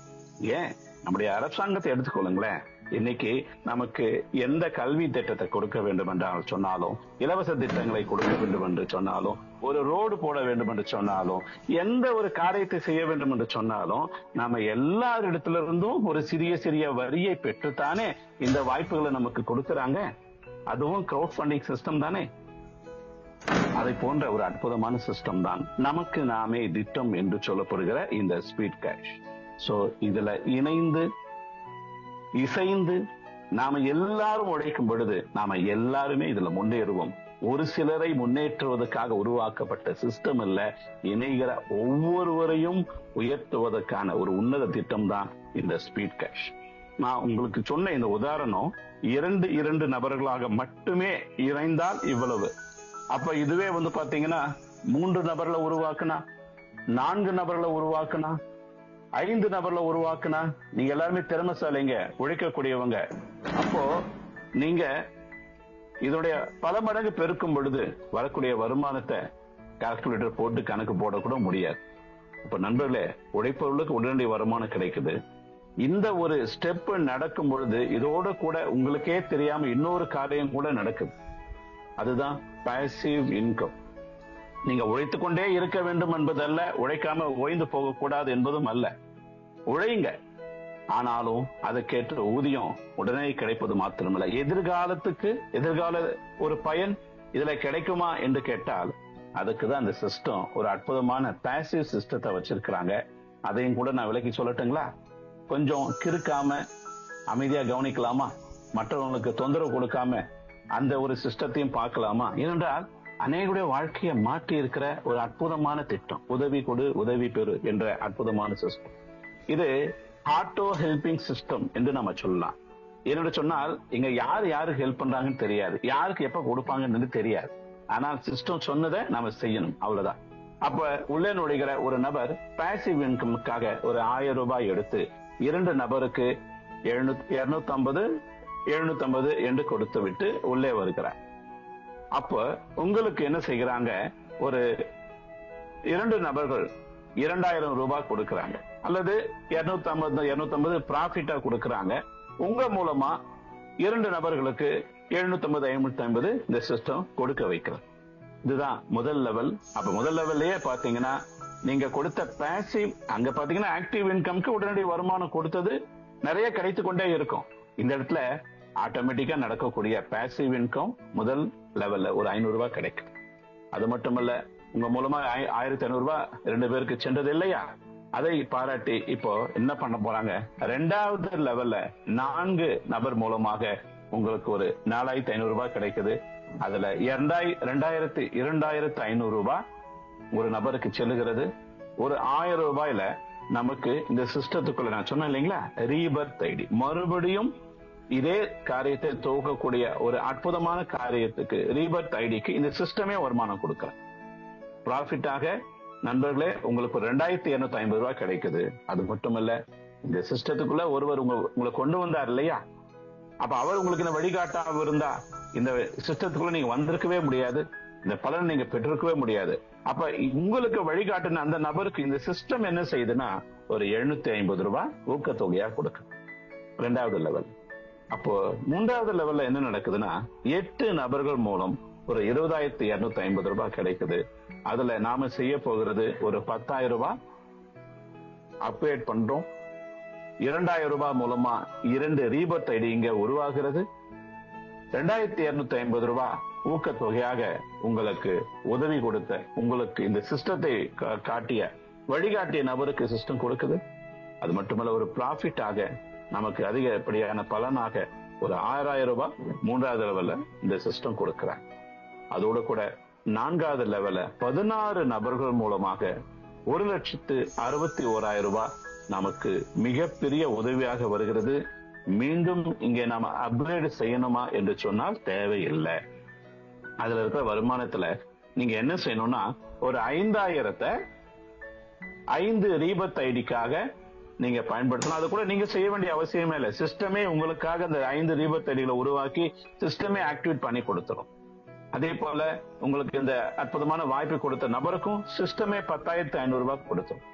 ஏன் நம்முடைய அரசாங்கத்தை எடுத்துக்கொள்ளுங்களேன். இன்னைக்கு நமக்கு எந்த கல்வி திட்டத்தை கொடுக்க வேண்டும் என்று சொன்னாலும், இலவச திட்டங்களை கொடுக்க வேண்டும் என்று சொன்னாலும், ஒரு ரோடு போட வேண்டும் என்று சொன்னாலும், எந்த ஒரு காரியத்தை செய்ய வேண்டும் என்று சொன்னாலும், நாம எல்லாரிடத்திலிருந்தும் ஒரு சிறிய சிறிய வரியை பெற்றுத்தானே இந்த வாய்ப்புகளை நமக்கு கொடுக்கறாங்க. அதுவும் கிரவுட் ஃபண்டிங் சிஸ்டம் தானே. அதை போன்ற ஒரு அற்புதமான சிஸ்டம் தான் நமக்கு நாமே திட்டம் என்று சொல்லப்படுகிற இந்த ஸ்பீட் கேஷ். சோ இதுல இணைந்து இசைந்து நாம எல்லாரும் உழைக்கும் பொழுது நாம எல்லாருமே இதுல முன்னேறுவோம். ஒரு சிலரை முன்னேற்றுவதற்காக உருவாக்கப்பட்ட சிஸ்டம் இல்ல, இணைகிற ஒவ்வொருவரையும் உயர்த்துவதற்கான ஒரு உன்னத திட்டம் தான் இந்த ஸ்பீட் கேஷ். நான் உங்களுக்கு சொன்ன இந்த உதாரணம் இரண்டு நபர்களாக மட்டுமே இணைந்தால் இவ்வளவு. அப்ப இதுவே பாத்தீங்கன்னா 3 நபர்களை உருவாக்குனா, 4 நபர்களை உருவாக்குனா, 5 நபர்ல உருவாக்குனா, நீங்க எல்லாருமே திறமைசாலிங்க, உழைக்கக்கூடியவங்க. அப்போ நீங்க இதோடைய பல மடங்கு பெருக்கும் பொழுது வரக்கூடிய வருமானத்தை கால்குலேட்டர் போட்டு கணக்கு போடக்கூட முடியாது. அப்ப நண்பர்களே, உழைப்பவர்களுக்கு உடனடி வருமானம் கிடைக்குது. இந்த ஒரு ஸ்டெப் நடக்கும் பொழுது இதோட கூட உங்களுக்கே தெரியாம இன்னொரு காரியம் கூட நடக்குது. அதுதான் பாசிவ் இன்கம். நீங்க உழைத்துக்கொண்டே இருக்க வேண்டும் என்பதல்ல, உழைக்காம ஓய்ந்து போகக்கூடாது என்பதும் அல்ல. உழைங்க, ஆனாலும் அதுக்கேற்ற ஊதியம் உடனே கிடைப்பது மாத்திரமல்ல, எதிர்கால ஒரு பயன் இதுல கிடைக்குமா என்று கேட்டால், அதுக்குதான் இந்த சிஸ்டம் ஒரு அற்புதமான பாசிவ் சிஸ்டத்தை வச்சிருக்கிறாங்க. அதையும் கூட நான் விளக்கி சொல்லட்டுங்களா? கொஞ்சம் கிறுக்காம அமைதியா கவனிக்கலாமா? மற்றவங்களுக்கு தொந்தரவு கொடுக்காம அந்த ஒரு சிஸ்டத்தையும் பார்க்கலாமா? ஏனென்றால் அநேகருடைய வாழ்க்கையை மாற்றி இருக்கிற ஒரு அற்புதமான திட்டம், உதவி கொடு உதவி பெறு என்ற அற்புதமான சிஸ்டம். இது ஆட்டோ ஹெல்பிங் சிஸ்டம் என்று நம்ம சொல்லலாம். என்னோட சொன்னால் இங்க யாருக்கு ஹெல்ப் பண்றாங்கன்னு தெரியாது, யாருக்கு எப்ப கொடுப்பாங்கன்னு தெரியாது. ஆனால் சிஸ்டம் சொன்னதை நாம செய்யணும், அவ்வளவுதான். அப்ப உள்ளே நுழைகிற ஒரு நபர் பாசிவ் இன்கமுக்காக ஒரு 1000 ரூபாய் எடுத்து 2 நபருக்கு 750 என்று கொடுத்து விட்டு உள்ளே வருகிறார். அப்ப உங்களுக்கு என்ன செய்கிறாங்க? ஒரு 2 நபர்கள் 2000 ரூபாய் கொடுக்கறாங்க, அல்லது 250 ப்ராஃபிட்டா கொடுக்கறாங்க. உங்க மூலமா 2 நபர்களுக்கு 750 இந்த சிஸ்டம் கொடுக்க வைக்கிறது. இதுதான் முதல் லெவல். அப்ப முதல் லெவல்லயே பாத்தீங்கன்னா நீங்க கொடுத்த பாசிவ், அங்க பாத்தீங்கன்னா ஆக்டிவ் இன்கம்க்கு உடனடி வருமானம் கொடுத்தது நிறைய கிடைத்து கொண்டே இருக்கும். இந்த இடத்துல ஆட்டோமேட்டிக்கா நடக்கக்கூடிய பாசிவ் இன்கம் முதல் லெவல்ல ஒரு 500 ரூபாய் கிடைக்கும். அது மட்டுமல்ல, உங்க மூலமா 1500 ரூபாய் 2 பேருக்கு சென்றது இல்லையா? அதை பாராட்டி இப்போ என்ன பண்ண போறாங்க? 2வது லெவல்ல 4 நபர் மூலமாக உங்களுக்கு ஒரு 4500 ரூபாய் கிடைக்குது. அதுல 2500 ரூபாய் ஒரு நபருக்கு செல்லுகிறது. ஒரு 1000 ரூபாயில நமக்கு இந்த சிஸ்டத்துக்குள்ள நான் சொன்னேன் இல்லைங்களா, ரீபர்த் ஐடி, மறுபடியும் இதே காரியத்தை துவக்கக்கூடிய ஒரு அற்புதமான காரியத்துக்கு ரீபர்த் ஐடிக்கு இந்த சிஸ்டமே வருமானம் கொடுக்கிறேன். ப்ராஃபிட்டாக நண்பர்களே உங்களுக்கு 2250 ரூபாய் கிடைக்குது. அது மட்டுமல்ல, இந்த சிஸ்டத்துக்குள்ள ஒருவர் உங்களை கொண்டு வந்தார் இல்லையா, அப்ப அவர் உங்களுக்கு இந்த வழிகாட்டாம இருந்தா இந்த சிஸ்டத்துக்குள்ள நீங்க வந்திருக்கவே முடியாது. இந்த பலனை நீங்க பெற்றிருக்கவே முடியாது. அப்ப உங்களுக்கு வழிகாட்டின அந்த நபருக்கு இந்த சிஸ்டம் என்ன செய்யுதுன்னா ஒரு 750 ரூபாய் ஊக்கத்தொகையா கொடுக்கு 2வது லெவல். அப்போ 3வது லெவல்ல என்ன நடக்குதுன்னா 8 நபர்கள் மூலம் ஒரு 20,250 ரூபாய் கிடைக்குது. அதுல நாம செய்ய போகிறது ஒரு 10,000 ரூபாய் அப்கிரேட் பண்றோம். 2,000 ரூபாய் மூலமா 2 ரீபர்த் ஐடி இங்க உருவாகிறது. 2,250 ரூபாய் ஊக்கத்தொகையாக உங்களுக்கு உதவி கொடுத்த, உங்களுக்கு இந்த சிஸ்டத்தை காட்டிய வழிகாட்டிய நபருக்கு சிஸ்டம் கொடுக்குது. அது மட்டுமல்ல, ஒரு ப்ராஃபிட் ஆக நமக்கு அதிகப்படியான பலனாக ஒரு 6,000 ரூபாய் 3வது லெவல்ல இந்த சிஸ்டம் கொடுக்கிறாங்க. அதோட கூட 4வது லெவல்ல 16 நபர்கள் மூலமாக 1,61,000 ரூபாய் நமக்கு மிகப்பெரிய உதவியாக வருகிறது. மீண்டும் இங்கே நாம அப்கிரேட் செய்யணுமா என்று சொன்னால் தேவையில்லை. அதுல இருக்கிற வருமானத்துல நீங்க என்ன செய்யணும்னா ஒரு 5,000 5 ரீபத் ஐடிக்காக நீங்க பயன்படுத்தணும். அது கூட நீங்க செய்ய வேண்டிய அவசியமே இல்லை. சிஸ்டமே உங்களுக்காக அந்த 5 ரீபத் ஐடிகளை உருவாக்கி சிஸ்டமே ஆக்டிவேட் பண்ணி கொடுத்துரும். அதே போல உங்களுக்கு இந்த அற்புதமான வாய்ப்பு கொடுத்த நபருக்கும் சிஸ்டமே 10,500 ரூபாய் கொடுத்துரும்.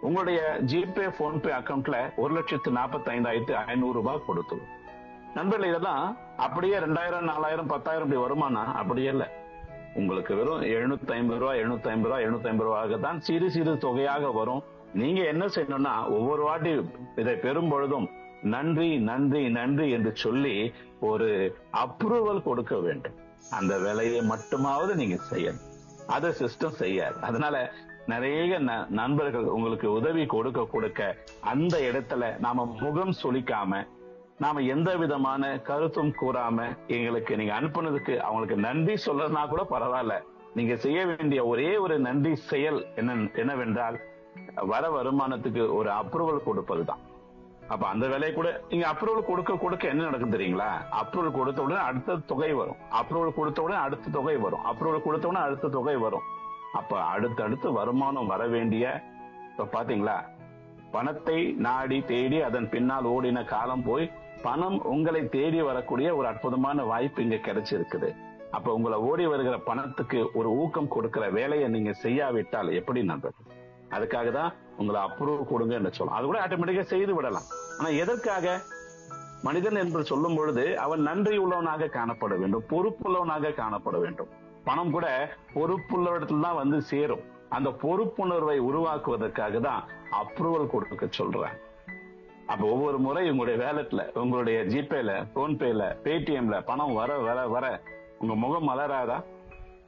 உங்களுடைய ஜிபே போன்பே அக்கௌண்ட்ல 1,45,500 ரூபாய் கொடுத்துரும். நண்பர்கள், இதெல்லாம் அப்படியே 2,000 4,000 10,000 இப்படி வருமானா? அப்படியே இல்லை. உங்களுக்கு வெறும் 750 ரூபாய் 750 ரூபாய் 750 ரூபாய்க்கு தான் சிறு சிறு தொகையாக வரும். நீங்க என்ன செய்யணும்னா ஒவ்வொரு வாட்டி இதை பெறும் பொழுதும் நன்றி நன்றி நன்றி என்று சொல்லி ஒரு அப்ரூவல் கொடுக்க வேண்டும். அந்த வேலையை மட்டுமாவது நீங்க செய்யணும். அதை சிஸ்டம் செய்யாது. அதனால நிறைய நண்பர்கள் உங்களுக்கு உதவி கொடுக்க கொடுக்க அந்த இடத்துல நாம முகம் சொலிக்காம, நாம எந்த விதமான கருத்தும் கூறாம, எங்களுக்கு நீங்க அனுப்புனதுக்கு அவங்களுக்கு நன்றி சொல்லனா கூட பரவாயில்ல. நீங்க செய்ய வேண்டிய ஒரே ஒரு நன்றி செயல் என்னவென்றால் வர வருமானத்துக்கு ஒரு அப்ரூவல் கொடுப்பதுதான். அப்ப அந்த வேலையை கூட நீங்க அப்ரூவல் கொடுக்க கொடுக்க என்ன நடக்கும் தெரியுங்களா? அப்ரூவல் கொடுத்த உடனே அடுத்த தொகை வரும், அப்ரூவல் கொடுத்த உடனே அடுத்த தொகை வரும், அப்ரூவல் கொடுத்த உடனே அடுத்த தொகை வரும். அப்ப அடுத்தடுத்து வருமானம் வர வேண்டிய, இப்ப பாத்தீங்களா, பணத்தை நாடி தேடி அதன் பின்னால் ஓடின காலம் போய் பணம் உங்களை தேடி வரக்கூடிய ஒரு அற்புதமான வாய்ப்பு இங்க கிடைச்சிருக்குது. அப்ப உங்களை ஓடி வருகிற பணத்துக்கு ஒரு ஊக்கம் கொடுக்கிற வேலையை நீங்க செய்யாவிட்டால் எப்படி நண்பர்கள்? அதுக்காக தான் உங்களை அப்ரூவ் கொடுங்க என்று சொல்லலாம். அது கூட ஆட்டோமேட்டிக்கா செய்து விடலாம். ஆனா எதற்காக? மனிதன் என்று சொல்லும் பொழுது அவன் நன்றி உள்ளவனாக காணப்பட வேண்டும், பொறுப்புள்ளவனாக காணப்பட வேண்டும். பணம் கூட பொறுப்புள்ள இடத்துல தான் வந்து சேரும். அந்த பொறுப்புணர்வை உருவாக்குவதற்காக தான் அப்ரூவல் கொடுக்க சொல்றேன். அப்ப ஒவ்வொரு முறை உங்களுடைய வேலட்ல, உங்களுடைய ஜிபேல, போன்பேல, பேடிஎம்ல பணம் வர வர வர உங்க முகம் மலராதா?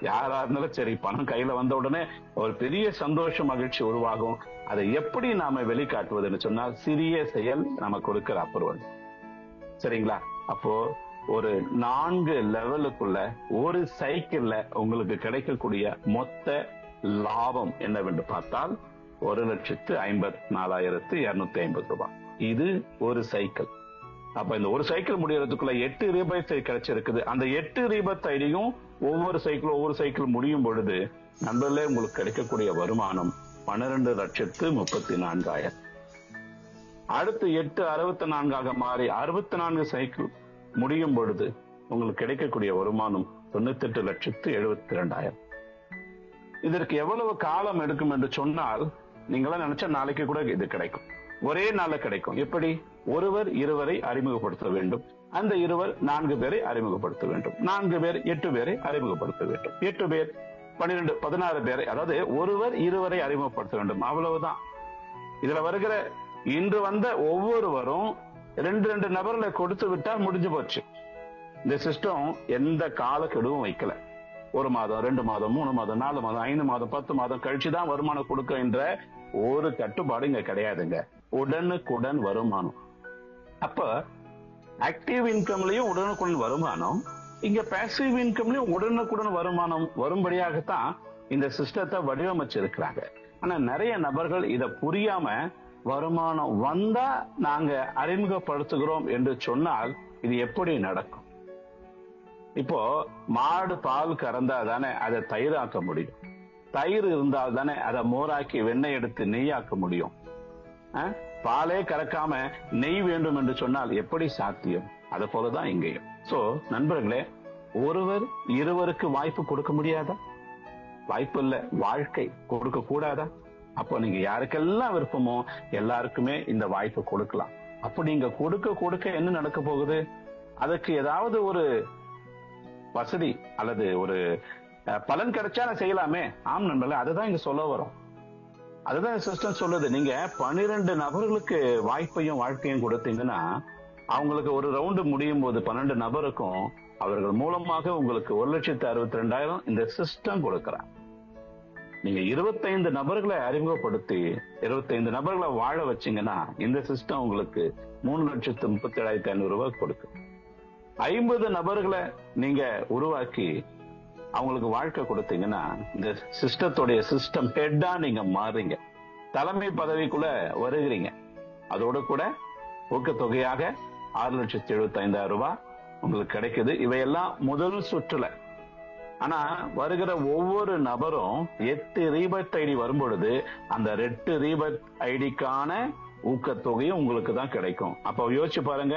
யாரா இருந்தாலும் சரி, பணம் கையில வந்த உடனே ஒரு பெரிய சந்தோஷம் மகிழ்ச்சி உருவாகும். அதை எப்படி நாம வெளிக்காட்டுவதுன்னு சொன்னால் சிறிய செயல் நமக்கு கொடுக்கிற அப்ரூவல். சரிங்களா? அப்போ ஒரு 4 லெவலுக்குள்ள ஒரு சைக்கிள்ல உங்களுக்கு கிடைக்கக்கூடிய மொத்த லாபம் என்னவென்று பார்த்தால் 1,54,250 ரூபாய். இது ஒரு சைக்கிள். அப்ப இந்த ஒரு சைக்கிள் முடியறதுக்குள்ள 8 ரீபத் கிடைச்சிருக்குது. அந்த 8 ரீபத் ஐடியும் ஒவ்வொரு சைக்கிள் முடியும் பொழுது நண்பர்களே உங்களுக்கு கிடைக்கக்கூடிய வருமானம் 12,34,000. அடுத்து 8 64 மாறி 64 சைக்கிள் முடியும் பொழுது உங்களுக்கு கிடைக்கக்கூடிய வருமானம் 98,72,000. இதற்கு எவ்வளவு காலம் எடுக்கும் என்று சொன்னால், நீங்களாம் நினைச்சா நாளைக்கு கூட இது கிடைக்கும். ஒரே நாள்ல கிடைக்கும். எப்படி? ஒருவர் 2 அறிமுகப்படுத்த வேண்டும், அந்த 2 4 பேரை அறிமுகப்படுத்த வேண்டும், 4 பேர் 8 பேரை அறிமுகப்படுத்த வேண்டும், 8 பேர் 12 16 பேரை, அதாவது ஒருவர் 2 அறிமுகப்படுத்த வேண்டும். அவ்வளவுதான். இதுல வருகிற இன்று வந்த ஒவ்வொருவரும் 2 நபர்களை கொடுத்து விட்டால் முடிஞ்சு போச்சு. இந்த சிஸ்டம் எந்த காலக்கெடுவும் வைக்கல. 1 மாதம் 2 மாதம் 3 மாதம் 4 மாதம் 5 மாதம் 10 மாதம் கழிச்சுதான் வருமானம் கொடுக்க என்ற ஒரு கட்டுப்பாடு இங்க கிடையாதுங்க. உடனுக்குடன் வருமானம். அப்ப ஆக்டிவ் இன்கம்லயும் உடனுக்குடன் வருமானம், இங்க பாசிவ் இன்கம்லயும் உடனுக்குடன் வருமானம் வரும்படியாகத்தான் இந்த சிஸ்டத்தை வடிவமைச்சிருக்கிறாங்க. ஆனா நிறைய நபர்கள் இத புரியாம வருமானம் வந்தா நாங்க அறிமுகப்படுத்துகிறோம் என்று சொன்னால் இது எப்படி நடக்கும்? இப்போ மாடு பால் கறந்தா தானே அதை தயிராக்க முடியும், தயிர் இருந்தால் தானே அதை மோராக்கி வெண்ணெய் எடுத்து நெய்யாக்க முடியும். பாலே கறக்காம நெய் வேண்டும் என்று சொன்னால் எப்படி சாத்தியம்? அது போலதான் இங்கேயும். சோ நண்பர்களே, ஒருவர் இருவருக்கு வாய்ப்பு கொடுக்க முடியாதா? வாய்ப்பு இல்ல, வாழ்க்கை கொடுக்க கூடாதா? அப்போ நீங்க யாருக்கெல்லாம் விருப்பமோ எல்லாருக்குமே இந்த வாய்ப்பு கொடுக்கலாம். அப்ப நீங்க கொடுக்க கொடுக்க என்ன நடக்க போகுது? அதுக்கு ஏதாவது ஒரு வசதி அல்லது ஒரு பலன் கிடைச்சா நான் செய்யலாமே. ஆம் நண்பர்களே, அதுதான் இங்க சொல்ல வரும். அதுதான் சிஸ்டம் சொல்லுது. நீங்க 12 நபர்களுக்கு வாய்ப்பையும் வாழ்க்கையும் கொடுத்தீங்கன்னா அவங்களுக்கு ஒரு ரவுண்டு முடியும் போது 12 நபருக்கும் அவர்கள் மூலமாக உங்களுக்கு 1,62,200 இந்த சிஸ்டம் கொடுக்கிறார். நீங்க 25 நபர்களை அறிமுகப்படுத்தி 25 நபர்களை வாழ வச்சீங்கன்னா இந்த சிஸ்டம் உங்களுக்கு 3,37,500 ரூபாய் கொடுக்கு. 50 நபர்களை நீங்க உருவாக்கி அவங்களுக்கு வாழ்க்கை கொடுத்தீங்கன்னா இந்த சிஸ்டத்துடைய சிஸ்டம் ஹெட்டா நீங்க மாறுறீங்க, தலைமை பதவிக்குள்ள வருகிறீங்க. அதோட கூட ஊக்கத்தொகையாக 6,75,000 ரூபாய் உங்களுக்கு கிடைக்குது. இவையெல்லாம் முதல் சுற்றுல. ஆனா வருகிற ஒவ்வொரு நபரும் 8 ரீபர்த் ஐடி வரும் பொழுது அந்த 8 ரீபர்த் ஐடிக்கான ஊக்கத்தொகையும் உங்களுக்கு தான் கிடைக்கும். அப்ப யோசிச்சு பாருங்க,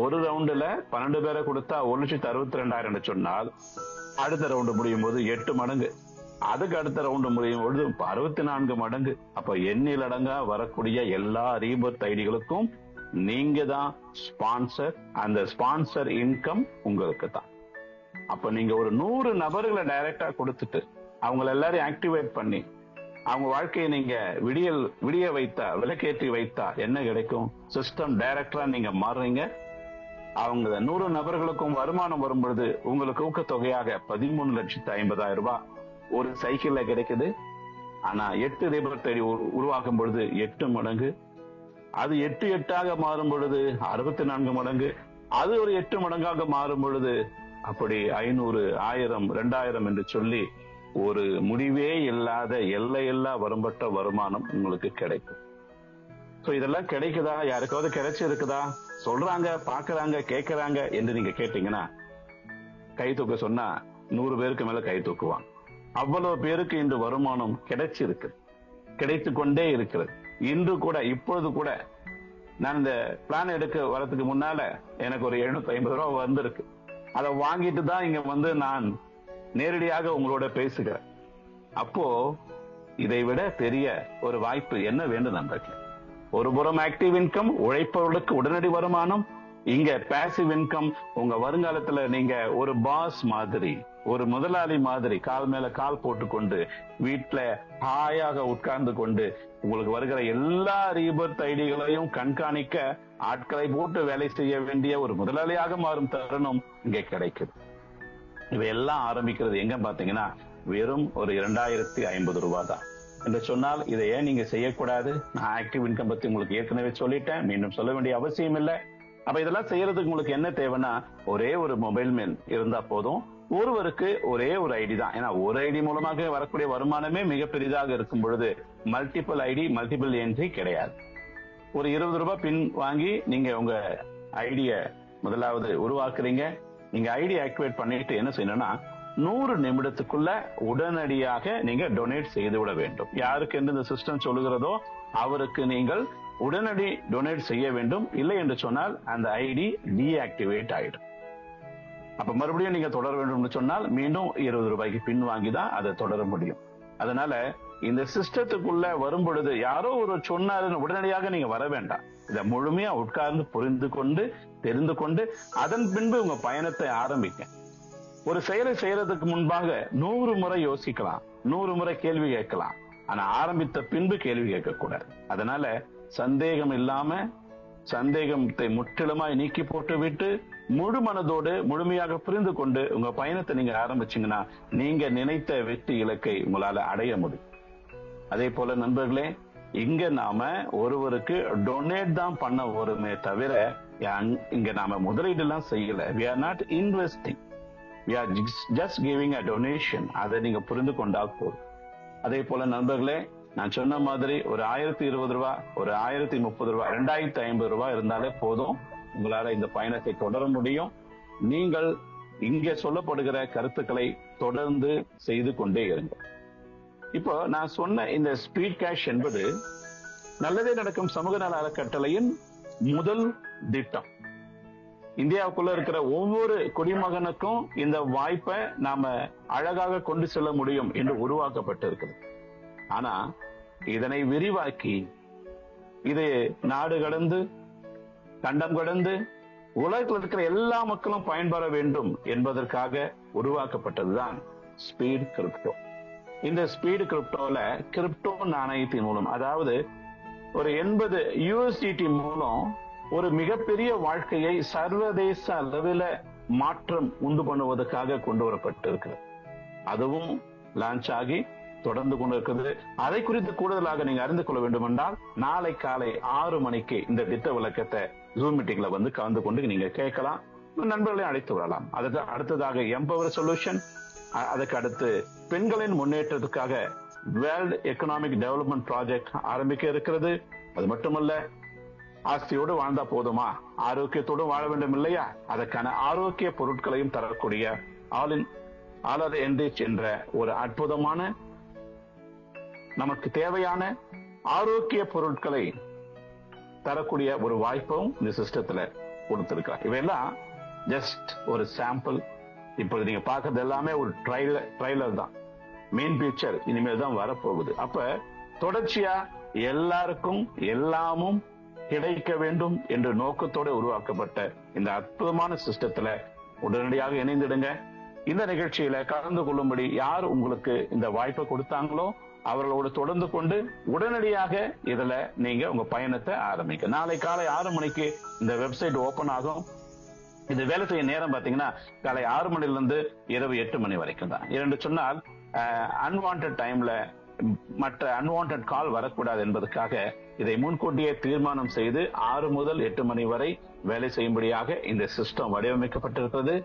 ஒரு ரவுண்டுல 12 பேரை கொடுத்தா 1,62,200 சொன்னால் அடுத்த ரவுண்டு முடியும் போது 8 மடங்கு, அதுக்கு அடுத்த ரவுண்டு முடியும் பொழுது 64 மடங்கு. அப்ப எண்ணிலடங்கா வரக்கூடிய எல்லா ரீபர்த் ஐடிகளுக்கும் நீங்க தான் ஸ்பான்சர். அந்த ஸ்பான்சர் இன்கம் உங்களுக்கு தான். அப்ப நீங்க ஒரு 100 நபர்களை டைரக்டா கொடுத்துட்டு அவங்களை எல்லாரையும் ஆக்டிவேட் பண்ணி அவங்க வாழ்க்கையை நீங்க விடிய வைத்தா, விளக்கேற்றி வைத்தா என்ன கிடைக்கும்? சிஸ்டம் டைரக்டரா நீங்க மாறுறீங்க. அவங்க 100 நபர்களுக்கும் வருமானம் வரும் பொழுது உங்களுக்கு ஊக்கத்தொகையாக 13,50,000 ரூபாய் ஒரு சைக்கிள்ல கிடைக்குது. ஆனா 8 ரீபர்த் ஐடி உருவாக்கும் பொழுது 8 மடங்கு, அது 8 மாறும் பொழுது 64 மடங்கு, அது ஒரு 8 மடங்காக மாறும் பொழுது அப்படி 500, 1000, 2000 என்று சொல்லி ஒரு முடிவே இல்லாத எல்லையில்லா வரம்பற்ற வருமானம் உங்களுக்கு கிடைக்கும். சோ இதெல்லாம் கிடைக்குதா? யாருக்காவது கிடைச்சிருக்குதா? சொல்றாங்க, பாக்குறாங்க, கேட்கறாங்க என்று நீங்க கேட்டீங்கன்னா கை தூக்க சொன்னா 100 பேருக்கு மேல கை தூக்குவாங்க. அவ்வளவு பேருக்கு இந்த வருமானம் கிடைச்சிருக்கு, கிடைத்து கொண்டே இருக்கிறது. இன்று கூட, இப்பொழுது கூட நான் இந்த பிளான் எடுக்க வரதுக்கு முன்னால எனக்கு ஒரு 750 ரூபாய் வந்திருக்கு. அதை வாங்கிட்டு தான் இங்க வந்து நான் நேரடியாக உங்களோட பேசுகிறேன். அப்போ இதை விட பெரிய ஒரு வாய்ப்பு என்ன வேண்டும் நண்பர்களே? ஒரு புறம் ஆக்டிவ் இன்கம், உழைப்பவர்களுக்கு உடனடி வருமானம். இங்க பேசிவ் இன்கம், உங்க வருங்காலத்துல நீங்க ஒரு பாஸ் மாதிரி, ஒரு முதலாளி மாதிரி கால் மேல கால் போட்டுக்கொண்டு வீட்டுல ஹாயாக உட்கார்ந்து கொண்டு உங்களுக்கு வருகிற எல்லா ரீபர்த் ஐடிகளையும் கண்காணிக்க ஆட்களை போட்டு வேலை செய்ய வேண்டிய ஒரு முதலாளியாக மாறும் தருணம் இங்க கிடைக்குது. இவையெல்லாம் ஆரம்பிக்கிறது எங்க பாத்தீங்கன்னா வெறும் ஒரு 2,050 ரூபாய் தான் என்று சொன்னால் இதை ஏன் நீங்க செய்யக்கூடாது? நான் ஆக்டிவ் இன்கம் பத்தி உங்களுக்கு ஏற்கனவே சொல்லிட்டேன், மீண்டும் சொல்ல வேண்டிய அவசியம் இல்லை. அப்ப இதெல்லாம் செய்யறதுக்கு உங்களுக்கு என்ன தேவைன்னா ஒரே ஒரு மொபைல் மேன் இருந்தா போதும். ஒருவருக்கு ஒரே ஒரு ஐடி தான். ஏன்னா ஒரு ஐடி மூலமாக வரக்கூடிய வருமானமே மிக பெரிதாக இருக்கும் பொழுது மல்டிபிள் ஐடி, மல்டிபிள் என்ட்ரி கிடையாது. ஒரு 20 ரூபாய் பின் வாங்கி நீங்க உங்க ஐடிய முதலாவது உருவாக்குறீங்க. நீங்க ஐடி ஆக்டிவேட் பண்ணிட்டு என்ன செய்யணும்னா 100 நிமிடத்துக்குள்ள உடனடியாக நீங்க டொனேட் செய்து விட வேண்டும். யாருக்கு என்று இந்த சிஸ்டம் சொல்லுகிறதோ அவருக்கு நீங்கள் உடனடி டொனேட் செய்ய வேண்டும். இல்லை என்று சொன்னால் அந்த ஐடி டீஆக்டிவேட் ஆயிடும். அப்ப மறுபடியும் நீங்க தொடர வேண்டும் சொன்னால் மீண்டும் 20 ரூபாய்க்கு பின் வாங்கி தான் அதை தொடர முடியும். அதனால இந்த சிஸ்டத்துக்குள்ள வரும் பொழுது யாரோ ஒரு சொன்னாருன்னு உடனடியாக நீங்க வர வேண்டாம். இதை முழுமையா உட்கார்ந்து புரிந்து கொண்டு தெரிந்து கொண்டு அதன் பின்பு உங்க பயணத்தை ஆரம்பிக்க. ஒரு செயலை செய்யறதுக்கு முன்பாக 100 முறை யோசிக்கலாம், 100 முறை கேள்வி கேட்கலாம். ஆனா ஆரம்பித்த பின்பு கேள்வி கேட்கக்கூடாது. அதனால சந்தேகம் இல்லாம சந்தேகத்தை முற்றிலுமாய் நீக்கி போட்டு விட்டு முழு மனதோடு முழுமையாக புரிந்து கொண்டு உங்க பயணத்தை நீங்க ஆரம்பிச்சீங்கன்னா நீங்க நினைத்த வெற்றி இலக்கை உங்களால அடைய முடியும். அதே போல நண்பர்களே, இங்க நாம ஒருவருக்கு டொனேட் தான் பண்ண வருமே தவிர இங்க நாம முதலீடு எல்லாம் செய்யல. we are not investing, we are just giving a donation. அதை நீங்க புரிந்து கொண்டால் போதும். அதே போல நண்பர்களே, நான் சொன்ன மாதிரி ஒரு 1,020 ரூபாய், ஒரு 1,030 ரூபாய், 2,500 ரூபாய் இருந்தாலே போதும். உங்களால இந்த பயணத்தை தொடர முடியும். நீங்கள் இங்கே சொல்லப்படுகிற கருத்துக்களை தொடர்ந்து செய்து கொண்டே இருங்க. இப்போ நான் சொன்ன இந்த ஸ்பீட் கேஷ் என்பது நல்லதே நடக்கும் சமூக நல அறக்கட்டளையின் முதல் திட்டம். இந்தியாவுக்குள்ள இருக்கிற ஒவ்வொரு குடிமகனுக்கும் இந்த வாய்ப்பை நாம அழகாக கொண்டு செல்ல முடியும் என்று உருவாக்கப்பட்டிருக்கிறது. ஆனா இதனை விரிவாக்கி இது நாடு கடந்து கண்டம் கடந்து உலகத்தில் இருக்கிற எல்லா மக்களும் பயன்பெற வேண்டும் என்பதற்காக உருவாக்கப்பட்டதுதான் ஸ்பீட் கிரிப்டோ. இந்த ஸ்பீடு கிரிப்டோல கிரிப்டோ நாணயத்தின் மூலம், அதாவது ஒரு 80 USDT மூலம் ஒரு மிகப்பெரிய வாழ்க்கையை சர்வதேச அளவில் மாற்றம் உண்டு பண்ணுவதற்காக கொண்டு வரப்பட்டிருக்கிறது. அதுவும் லான்ச் ஆகி தொடர்ந்து கொண்டிருக்கிறது. அதை குறித்து கூடுதலாக நீங்க அறிந்து கொள்ள வேண்டும் என்றால் நாளை காலை 6 மணிக்கு இந்த திட்ட விளக்கத்தை ஜூம் மீட்டிங்ல வந்து கலந்து கொண்டு நீங்க கேட்கலாம். நண்பர்களை அழைத்து வரலாம். அதுக்கு அடுத்ததாக எம்பவர் சொல்யூஷன், அதுக்கு அடுத்து பெண்களின் முன்னேற்றத்துக்காக வேர்ல்ட் எக்கனாமிக் டெவலப்மெண்ட் ப்ராஜெக்ட் ஆரம்பிக்க இருக்கிறது. அது மட்டுமல்ல, ஆஸ்தியோடு வாழ்ந்தா போதுமா, ஆரோக்கியத்தோடு வாழ வேண்டும் இல்லையா, அதற்கான ஆரோக்கிய பொருட்களையும் தரக்கூடிய ஆல் என்ரிச் என்ற ஒரு அற்புதமான நமக்கு தேவையான ஆரோக்கிய பொருட்களை தரக்கூடிய ஒரு வாய்ப்பும் இந்த சிஸ்டத்துல கொடுத்திருக்காங்க. இவையெல்லாம் ஜஸ்ட் ஒரு சாம்பிள். இப்பொழுது நீங்க பார்க்கறது எல்லாமே ஒரு ட்ரைலர் தான். மெயின் பிக்சர் இனிமேல் தான் வரப்போகுது. அப்ப தொடர்ச்சியா எல்லாருக்கும் எல்லாமும் கிடைக்க வேண்டும் என்ற நோக்கத்தோடு உருவாக்கப்பட்ட இந்த அற்புதமான சிஸ்டத்துல உடனடியாக இணைந்திடுங்க. இந்த நிகழ்ச்சியில கலந்து கொள்ளும்படி யார் உங்களுக்கு இந்த வாய்ப்பை கொடுத்தாங்களோ அவர்களோடு தொடர்ந்து கொண்டு உடனடியாக இதுல நீங்க உங்க பயணத்தை ஆரம்பிக்க. நாளை காலை 6 மணிக்கு இந்த வெப்சைட் ஓபன் ஆகும். இது வேலை செய்ய நேரம் பாத்தீங்கன்னா காலை 6 மணிலிருந்து இரவு 8 மணி வரைக்கும் தான். இரண்டு சொன்னால் அன்வான்ட் டைம்ல மற்ற அன்வான்ட் கால் வரக்கூடாது என்பதற்காக இதை முன்கூட்டியே தீர்மானம் செய்து 6 முதல் 8 மணி வரை வேலை செய்யும்படியாக இந்த சிஸ்டம் வடிவமைக்கப்பட்டிருக்கிறது.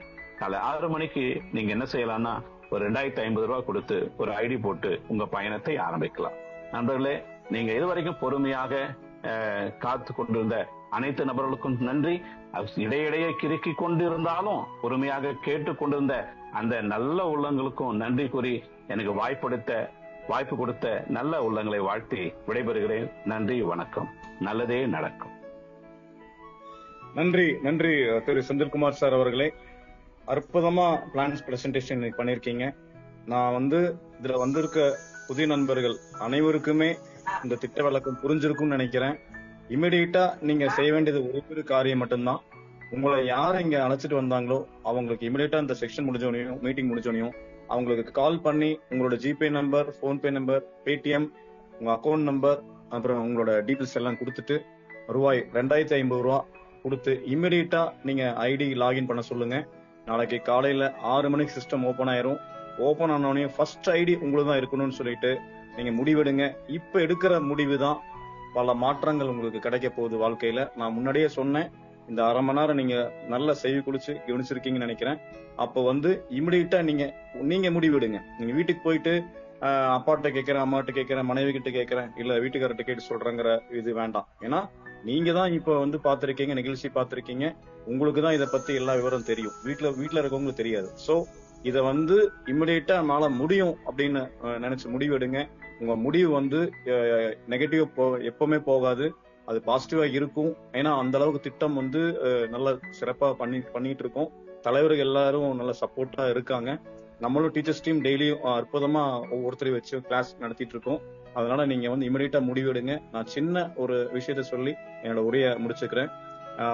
காலை 6 மணிக்கு நீங்க என்ன செய்யலாம்னா ஒரு 2550 ரூபாய் கொடுத்து ஒரு ஐடி போட்டு உங்க பயணத்தை ஆரம்பிக்கலாம். நண்பர்களே, நீங்க இதுவரைக்கும் பொறுமையாக காத்து கொண்டிருந்த அனைத்து நபர்களுக்கும் நன்றி. இடையிடையே கிறுக்கி கொண்டிருந்தாலும் பொறுமையாக கேட்டு கொண்டிருந்த அந்த நல்ல உள்ளங்களுக்கும் நன்றி கூறி எனக்கு வாய்ப்பு கொடுத்த நல்ல உள்ளங்களை வாழ்த்தி விடைபெறுகிறேன். நன்றி, வணக்கம். நல்லதே நடக்கும். நன்றி நன்றி திரு செந்தில்குமார் சார் அவர்களே. அற்புதமா பிளான்ஸ் பிரசன்டேஷன் பண்ணிருக்கீங்க. நான் இதுல வந்திருக்க புதிய நண்பர்கள் அனைவருக்குமே இந்த திட்ட விளக்கம் புரிஞ்சிருக்கும்னு நினைக்கிறேன். இமிடியேட்டா நீங்க செய்ய வேண்டியது ஒரு காரியம் மட்டும்தான். உங்களை யார் இங்க அழைச்சிட்டு வந்தாங்களோ அவங்களுக்கு இமிடியேட்டா இந்த செக்ஷன் முடிஞ்சோனையும் மீட்டிங் முடிஞ்சோனையும் அவங்களுக்கு கால் பண்ணி உங்களோட GPay number, PhonePe number, Paytm, உங்க அக்கௌண்ட் நம்பர், அப்புறம் உங்களோட டீட்டெயில்ஸ் எல்லாம் கொடுத்துட்டு ரூபாய் 2550 ரூபா கொடுத்து இமிடியேட்டா நீங்க ஐடி லாகின் பண்ண சொல்லுங்க. நாளைக்கு காலையில 6 மணிக்கு சிஸ்டம் ஓபன் ஆயிரும். ஓபன் ஆனோடனே ஃபர்ஸ்ட் ஐடி உங்களுக்கு தான் இருக்கணும்னு சொல்லிட்டு நீங்க முடிவெடுங்க. இப்ப எடுக்கிற முடிவு தான் பல மாற்றங்கள் உங்களுக்கு கிடைக்க போகுது வாழ்க்கையில. நான் முன்னாடியே சொன்னேன், இந்த அரை மணி நேரம் நீங்க நல்ல செய்தி குளிச்சு கவனிச்சிருக்கீங்கன்னு நினைக்கிறேன். அப்ப இமிடியேட்டா நீங்க முடிவெடுங்க. நீங்க வீட்டுக்கு போயிட்டு அப்பாட்ட கேட்கிறேன், அம்மாட்ட கேட்கிறேன், மனைவி கிட்ட கேட்கிறேன், இல்ல வீட்டுக்காரர்கிட்ட கேட்டு சொல்றேங்கிற இது வேண்டாம். ஏன்னா நீங்க தான் இப்ப பாத்திருக்கீங்க, நிகழ்ச்சி பாத்திருக்கீங்க, உங்களுக்கு தான் இதை பத்தி எல்லா விவரம் தெரியும். வீட்டுல இருக்கவங்களுக்கு தெரியாது. சோ இத இமிடியேட்டா என்னால முடியும் அப்படின்னு நினைச்சு முடிவெடுங்க. உங்க முடிவு நெகட்டிவ் எப்பவுமே போகாது, அது பாசிட்டிவா இருக்கும். ஏன்னா அந்த அளவுக்கு திட்டம் நல்ல சிறப்பா பண்ணிட்டு இருக்கோம். தலைவர்கள் எல்லாரும் நல்ல சப்போர்ட்டா இருக்காங்க. நம்மளும் டீச்சர்ஸ் டீம் டெய்லியும் அற்புதமா ஒவ்வொருத்தரையும் வச்சு கிளாஸ் நடத்திட்டு இருக்கோம். அதனால நீங்க இமிடியேட்டா முடிவெடுங்க. நான் சின்ன ஒரு விஷயத்த சொல்லி என்னோட உரையை முடிச்சுக்கிறேன்.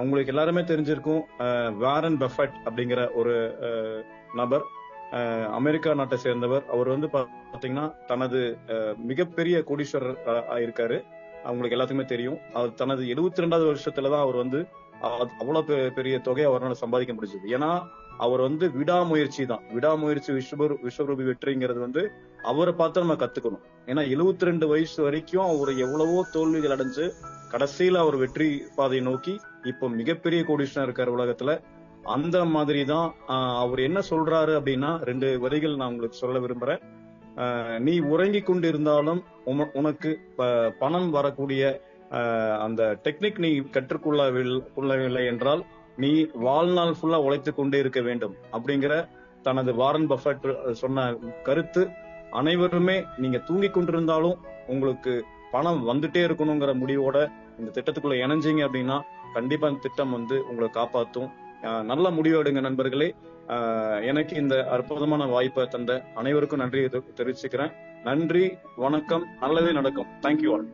உங்களுக்கு எல்லாருமே தெரிஞ்சிருக்கும், வாரன் பஃபெட் அப்படிங்கிற ஒரு நபர், அமெரிக்கா நாட்டை சேர்ந்தவர். அவர் பாத்தீங்கன்னா தனது மிகப்பெரிய கோடீஸ்வரர் ஆயிருக்காரு. அவங்களுக்கு எல்லாத்துக்குமே தெரியும். அவர் தனது 72வது வருஷத்துலதான் அவர் அவ்வளவு பெரிய தொகையை அவரால் சம்பாதிக்க முடிஞ்சது. ஏன்னா அவர் விடாமுயற்சி விஸ்வரூபி வெற்றிங்கிறது அவரை பார்த்து நம்ம கத்துக்கணும். ஏன்னா 72 வயசு வரைக்கும் அவர் எவ்வளவோ தோல்விகள் அடைஞ்சு கடைசியில அவர் வெற்றி பாதையை நோக்கி இப்போ மிகப்பெரிய கோடீஸ்வரர் இருக்காரு உலகத்துல. அந்த மாதிரி தான் அவர் என்ன சொல்றாரு அப்படின்னா, 2 வரிகள் நான் உங்களுக்கு சொல்ல விரும்புறேன். நீ உறங்கி கொண்டு இருந்தாலும் உனக்கு பணம் வரக்கூடிய அந்த டெக்னிக் நீ கற்றுக்கொள்ளவில்லை என்றால் நீ வாழ்நாள் ஃபுல்லா உழைத்து கொண்டே இருக்க வேண்டும் அப்படிங்கிற தனது வாரன் பஃபெட் சொன்ன கருத்து அனைவருமே நீங்க தூங்கி கொண்டிருந்தாலும் உங்களுக்கு பணம் வந்துட்டே இருக்கணுங்கிற முடிவோட இந்த திட்டத்துக்குள்ள இணைஞ்சீங்க அப்படின்னா கண்டிப்பா இந்த திட்டம் உங்களை காப்பாற்றும். நல்ல முடிவு எடுங்க நண்பர்களே. எனக்கு இந்த அற்புதமான வாய்ப்பை தந்த அனைவருக்கும் நன்றி தெரிவிச்சுக்கிறேன். நன்றி, வணக்கம், நல்லதே நடக்கும். Thank you all.